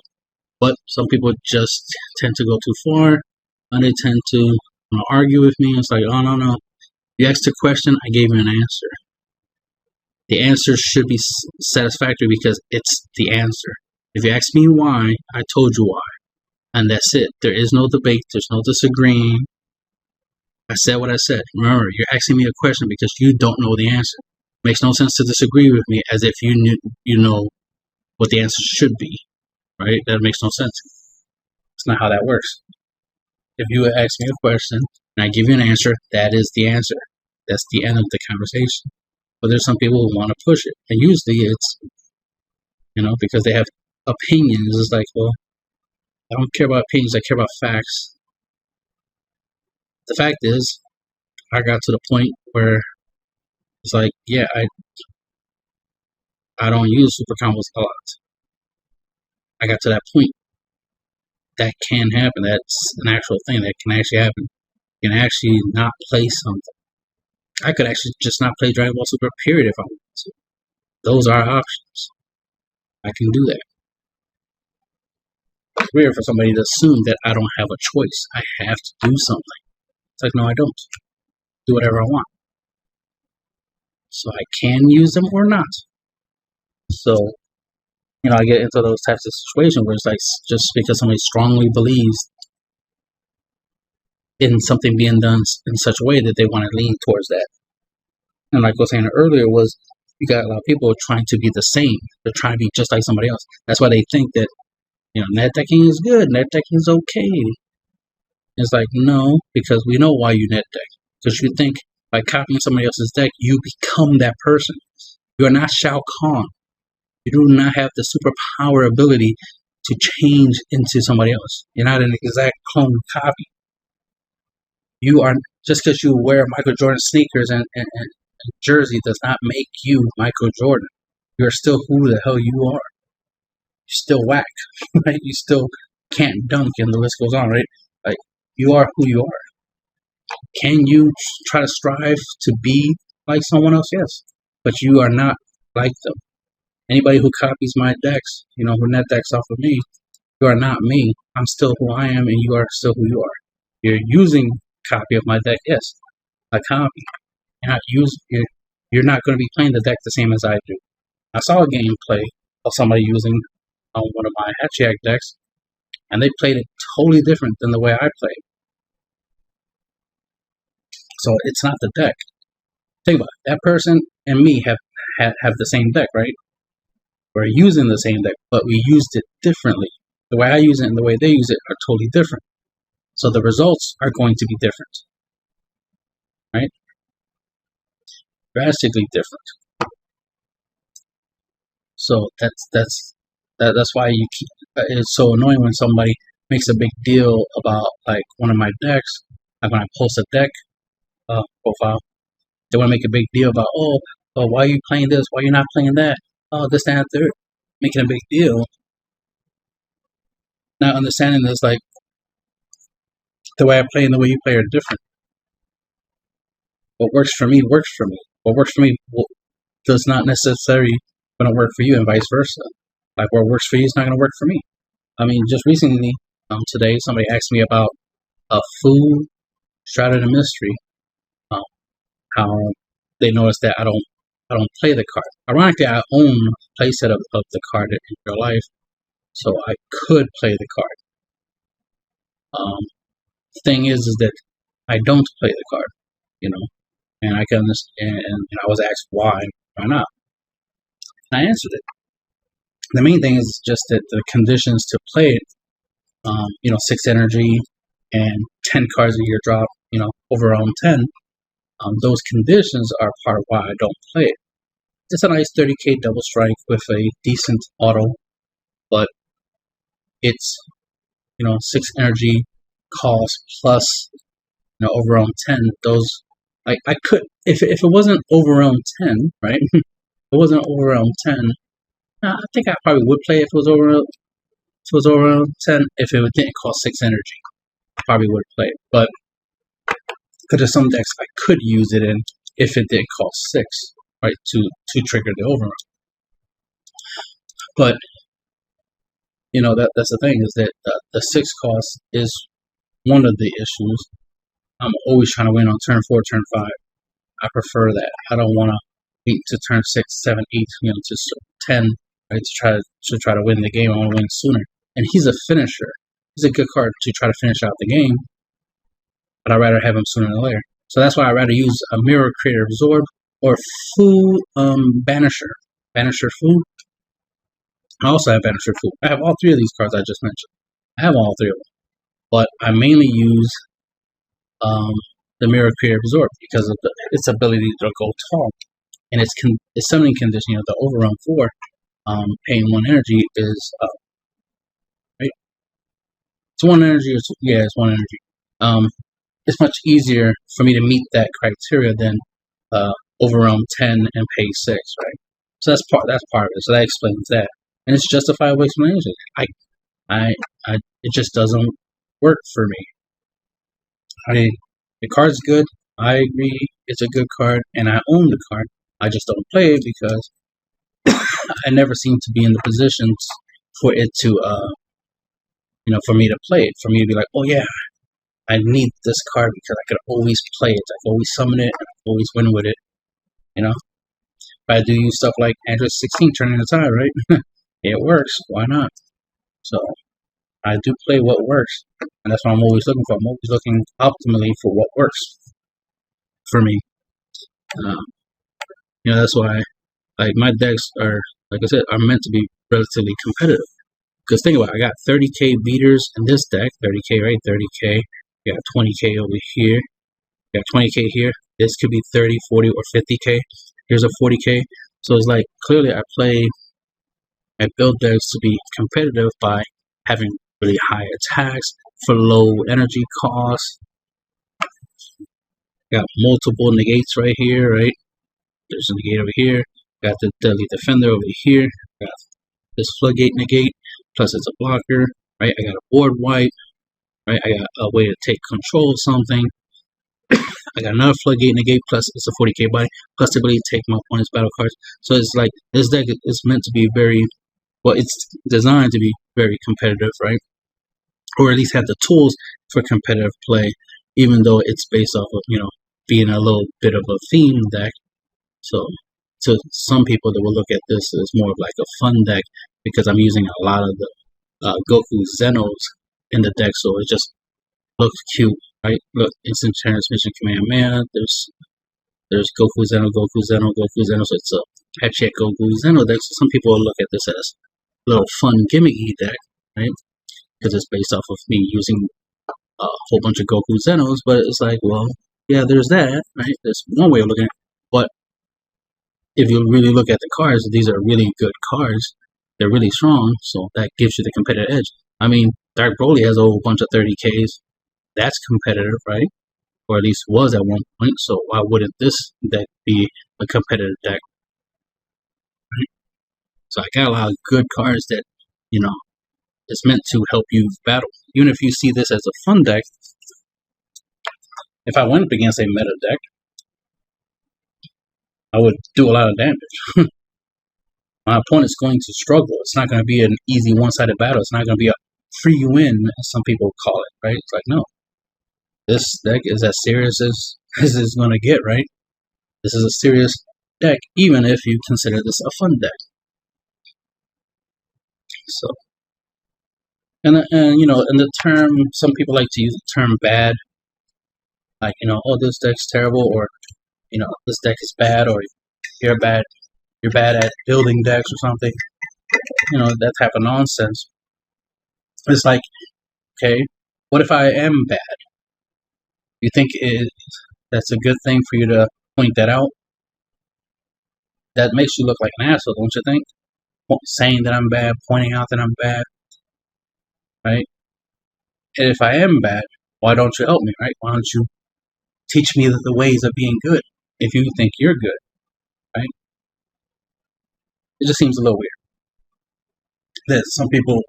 S1: But some people just tend to go too far, and they tend to argue with me. It's like, oh, no. You asked a question, I gave you an answer. The answer should be satisfactory because it's the answer. If you ask me why, I told you why. And that's it. There is no debate. There's no disagreeing. I said what I said. Remember, you're asking me a question because you don't know the answer. It makes no sense to disagree with me as if you know what the answer should be. Right? That makes no sense. It's not how that works. If you ask me a question and I give you an answer, that is the answer. That's the end of the conversation. But there's some people who want to push it. And usually it's, because they have opinions. It's like, well, I don't care about opinions. I care about facts. The fact is, I got to the point where it's like, yeah, I don't use super combos a lot. I got to that point. That can happen. That's an actual thing that can actually happen. You can actually not play something. I could actually just not play Dragon Ball Super, period, if I wanted to. Those are options. I can do that. It's weird for somebody to assume that I don't have a choice. I have to do something. It's like, no, I don't. Do whatever I want. So I can use them or not. So, I get into those types of situations where it's like, just because somebody strongly believes in something being done in such a way that they want to lean towards that. And like I was saying earlier, was you got a lot of people trying to be the same. They're trying to be just like somebody else. That's why they think that, net decking is good, net decking is okay. It's like, no, because we know why you net deck. Because you think by copying somebody else's deck, you become that person. You are not Shao Kahn. You do not have the superpower ability to change into somebody else. You're not an exact clone copy. You are, just because you wear Michael Jordan sneakers and jersey does not make you Michael Jordan. You're still who the hell you are. You're still whack, right? You still can't dunk, and the list goes on, right? Like, you are who you are. Can you try to strive to be like someone else? Yes. But you are not like them. Anybody who copies my decks, who net decks off of me, you are not me. I'm still who I am, and you are still who you are. You're using a copy of my deck, yes. A copy. You're not going to be playing the deck the same as I do. I saw a gameplay of somebody using one of my Hatchiac decks, and they played it totally different than the way I play. So it's not the deck. Think about it. That person and me have the same deck, right? We're using the same deck, but we used it differently. The way I use it and the way they use it are totally different. So the results are going to be different, right? Drastically different. So that's why you keep. It's so annoying when somebody makes a big deal about like one of my decks. Like when I post a deck profile, they want to make a big deal about, oh, why are you playing this? Why are you not playing that? Oh, this, that, and third. Making a big deal. Not understanding this, like the way I play and the way you play are different. What works for me works for me. What works for me does not necessarily going to work for you, and vice versa. Like what works for you is not going to work for me. I mean, just recently, today, somebody asked me about a food shrouded in mystery. How they noticed that I don't play the card. Ironically, I own a playset of the card in real life, so I could play the card. Thing is that I don't play the card, and I can understand, and I was asked why not. And I answered it. The main thing is just that the conditions to play it, 6 energy and 10 cards a year drop, overall 10. Those conditions are part of why I don't play it. It's a nice 30k double strike with a decent auto, but it's 6 energy cost plus overall 10. Those I could if it wasn't overall 10, right? If it wasn't overall 10, I think I probably would play if it was overall 10. If it didn't cost 6 energy, I probably would play it. But because there's some decks I could use it in if it didn't cost 6, right? To trigger the overrun. But that's the thing, is that the 6 cost is one of the issues. I'm always trying to win on turn 4, turn 5. I prefer that. I don't want to wait to turn 6, 7, 8, to 10, right? To try to win the game. I want to win sooner. And he's a finisher. He's a good card to try to finish out the game, but I'd rather have him sooner than later. So that's why I'd rather use a Mirror Creator Absorb or Fu Banisher. Banisher Fu. I also have Banisher Fu. I have all 3 of these cards I just mentioned. I have all 3 of them. But I mainly use the Mirror Creator Absorb because of its ability to go tall. And its summoning condition, the overrun 4, paying 1 energy is right. It's 1 energy. It's 1 energy. It's much easier for me to meet that criteria than overrun 10 and pay 6, right? So that's part of it. So that explains that, and it's justifiable explanation. It just doesn't work for me. The card's good. I agree, it's a good card, and I own the card. I just don't play it because I never seem to be in the positions for it to, for me to play it. For me to be like, oh yeah, I need this card because I could always play it. I could always summon it, and I could always win with it. But I do use stuff like Android 16 turning the tide, right? It works. Why not? So I do play what works, and that's what I'm always looking for. I'm always looking optimally for what works for me. That's why, my decks are, like I said, are meant to be relatively competitive. Because think about it, I got 30k beaters in this deck, 30k, right? 30k. You got 20k over here. You got 20k here. This could be 30, 40, or 50k. Here's a 40k. So it's like, clearly I build decks to be competitive by having really high attacks for low energy costs. Got multiple negates right here, right? There's a negate over here. Got the Deadly Defender over here. Got this Floodgate negate, plus it's a blocker, right? I got a board wipe, right? I got a way to take control of something. I got another Floodgate negate, plus it's a 40k body, plus the ability to take my opponent's battle cards. So it's like, this deck is meant to be it's designed to be very competitive, right? Or at least have the tools for competitive play, even though it's based off of, being a little bit of a theme deck. So to some people that will look at this as more of like a fun deck because I'm using a lot of the Goku Zenos in the deck, so it just looks cute, right? Look, instant transmission command mana. There's Goku Zeno, Goku Zeno, Goku Zeno. So it's a Hatchet Goku Zeno deck. So some people will look at this as a little fun gimmicky deck, right? Because it's based off of me using a whole bunch of Goku Zenos, but it's like, well, yeah, there's that, right? There's one way of looking at it. But if you really look at the cards, these are really good cards. They're really strong, so that gives you the competitive edge. I mean, Dark Broly has a whole bunch of 30Ks. That's competitive, right? Or at least was at one point, so why wouldn't this deck be a competitive deck? Right? So I got a lot of good cards that, it's meant to help you battle. Even if you see this as a fun deck, if I went up against a meta deck, I would do a lot of damage. My opponent's going to struggle. It's not going to be an easy one-sided battle. It's not going to be a free win, as some people call it, right? It's like, no. This deck is as serious as it's going to get, right? This is a serious deck, even if you consider this a fun deck. So, And you know, in the term, some people like to use the term bad, like, you know, oh, this deck's terrible, or, you know, this deck is bad, or you're bad at building decks or something. You know, that type of nonsense. It's like, okay, what if I am bad? You think that's a good thing for you to point that out? That makes you look like an asshole, don't you think? Saying that I'm bad, pointing out that I'm bad, right? And if I am bad, why don't you help me, right? Why don't you teach me the ways of being good if you think you're good, right? It just seems a little weird that some people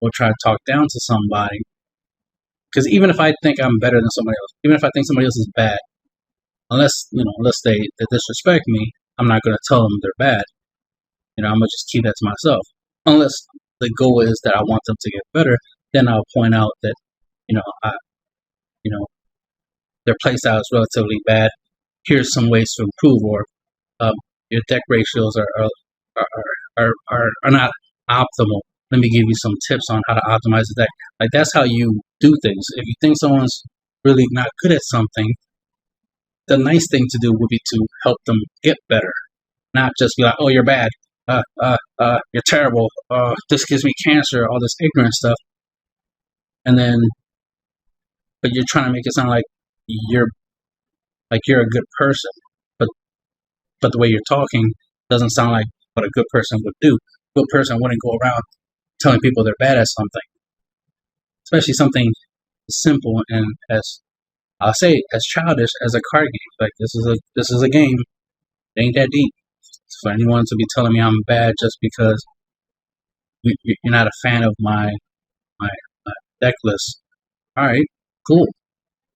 S1: will try to talk down to somebody. Because even if I think I'm better than somebody else, even if I think somebody else is bad, unless they disrespect me, I'm not going to tell them they're bad. You know, I'm going to just keep that to myself. Unless the goal is that I want them to get better, then I'll point out that, you know, their playstyle is relatively bad. Here's some ways to improve, or your deck ratios are not optimal. Let me give you some tips on how to optimize the deck. Like, that's how you do things. If you think someone's really not good at something, the nice thing to do would be to help them get better, not just be like, oh, you're bad, you're terrible, this gives me cancer, all this ignorant stuff. And then, but you're trying to make it sound like you're a good person, but the way you're talking doesn't sound like what a good person would do. A good person wouldn't go around telling people they're bad at something, especially something simple and, as I'll say, as childish as a card game. Like, this is a game. It ain't that deep. For anyone to be telling me I'm bad just because you're not a fan of my deck list. All right, cool.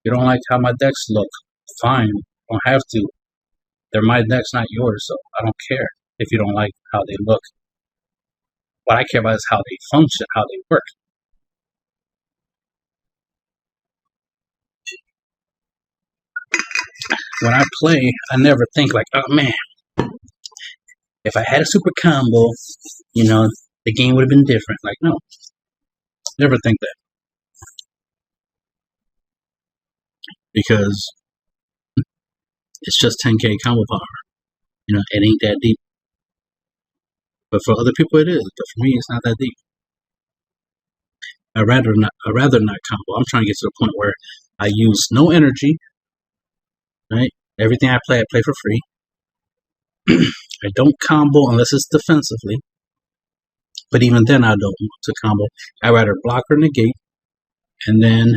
S1: You don't like how my decks look, fine. You don't have to. They're my decks, not yours, so I don't care if you don't like how they look. What I care about is how they function, how they work. When I play, I never think like, oh man, if I had a super combo, you know, the game would have been different. Like, no, never think that. Because it's just 10k combo power. You know, it ain't that deep. But for other people it is. But for me, it's not that deep. I'd rather not combo. I'm trying to get to the point where I use no energy. Right? Everything I play for free. I don't combo unless it's defensively. But even then, I don't want to combo. I'd rather block or negate, and then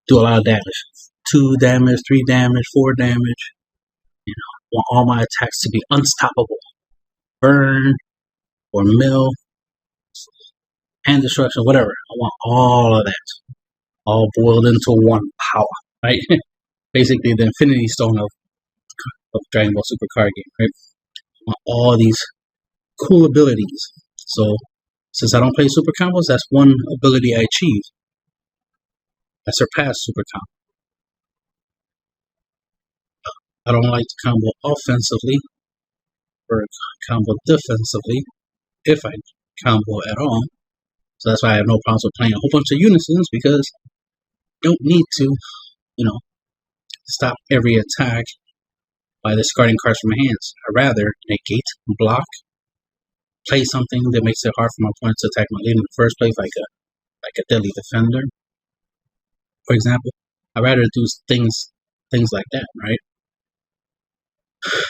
S1: do a lot of damage. 2 damage, 3 damage, 4 damage. You know, I want all my attacks to be unstoppable. Burn or mill and destruction, whatever. I want all of that, all boiled into one power, right? Basically, the Infinity Stone of Dragon Ball Super card game, right? I want all these cool abilities. So, since I don't play super combos, that's one ability I achieve. I surpass super combo. I don't like to combo offensively or combo defensively, if I combo at all. So that's why I have no problems with playing a whole bunch of unisons, because I don't need to, you know, stop every attack by discarding cards from my hands. I'd rather negate, block, play something that makes it hard for my opponent to attack my lead in the first place, like a deadly defender, for example. I'd rather do things like that, right?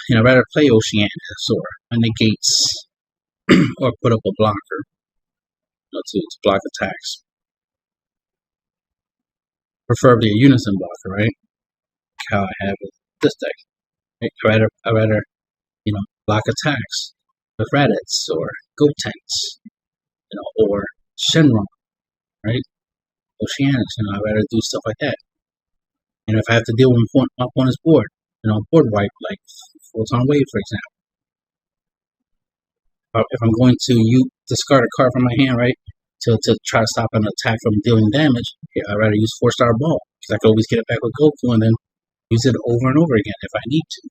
S1: You know, I'd rather play Oceanus or negates or put up a blocker, you know, to block attacks. Preferably a unison blocker, right? Like how I have with this deck. Right? I'd rather, you know, block attacks with Raditz or Gotenks, you know, or Shenron, right? Oceanus, you know, I'd rather do stuff like that. And if I have to deal with my opponent's board, you know, board wipe, like Photon Wave, for example. If I'm going to discard a card from my hand, right, to try to stop an attack from dealing damage, yeah, I'd rather use 4-star ball, because I can always get it back with Goku and then use it over and over again if I need to.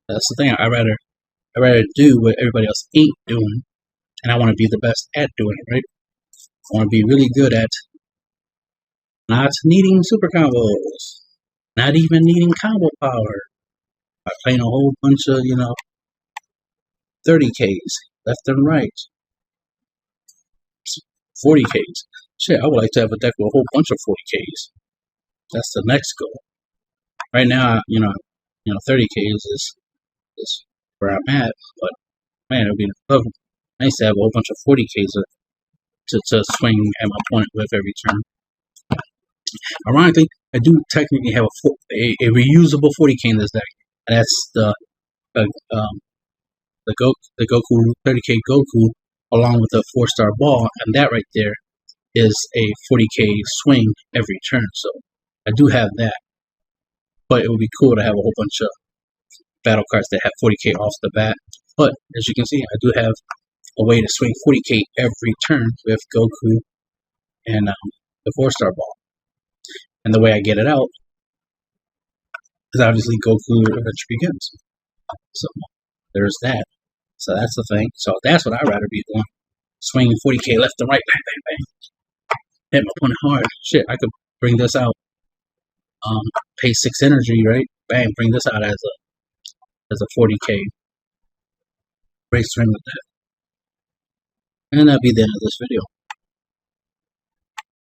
S1: That's the thing. I'd rather do what everybody else ain't doing, And I want to be the best at doing it, right? I want to be really good at not needing super combos, not even needing combo power. By playing a whole bunch of, 30Ks left and right, 40Ks. Shit, I would like to have a deck with a whole bunch of 40Ks. That's the next goal. Right now, 30Ks is where I'm at, but man, it would be nice to have a whole bunch of 40Ks to swing at my opponent with every turn. Ironically, I do technically have a reusable 40K in this deck, and that's the Goku 30K Goku along with the 4-star ball, and that right there is a 40K swing every turn. So I do have that, but it would be cool to have a whole bunch of battle cards that have 40K off the bat. But as you can see, I do have a way to swing 40K every turn with Goku and the 4-star ball. And the way I get it out is obviously Goku Adventure Begins. So there's that. So that's the thing. So that's what I'd rather be doing. Swinging 40K left and right, bang, bang, bang. Hit my opponent hard. Shit, I could bring this out. Pay 6 energy, right? Bang, bring this out as a 40K. Great swing with that. And that'll be the end of this video.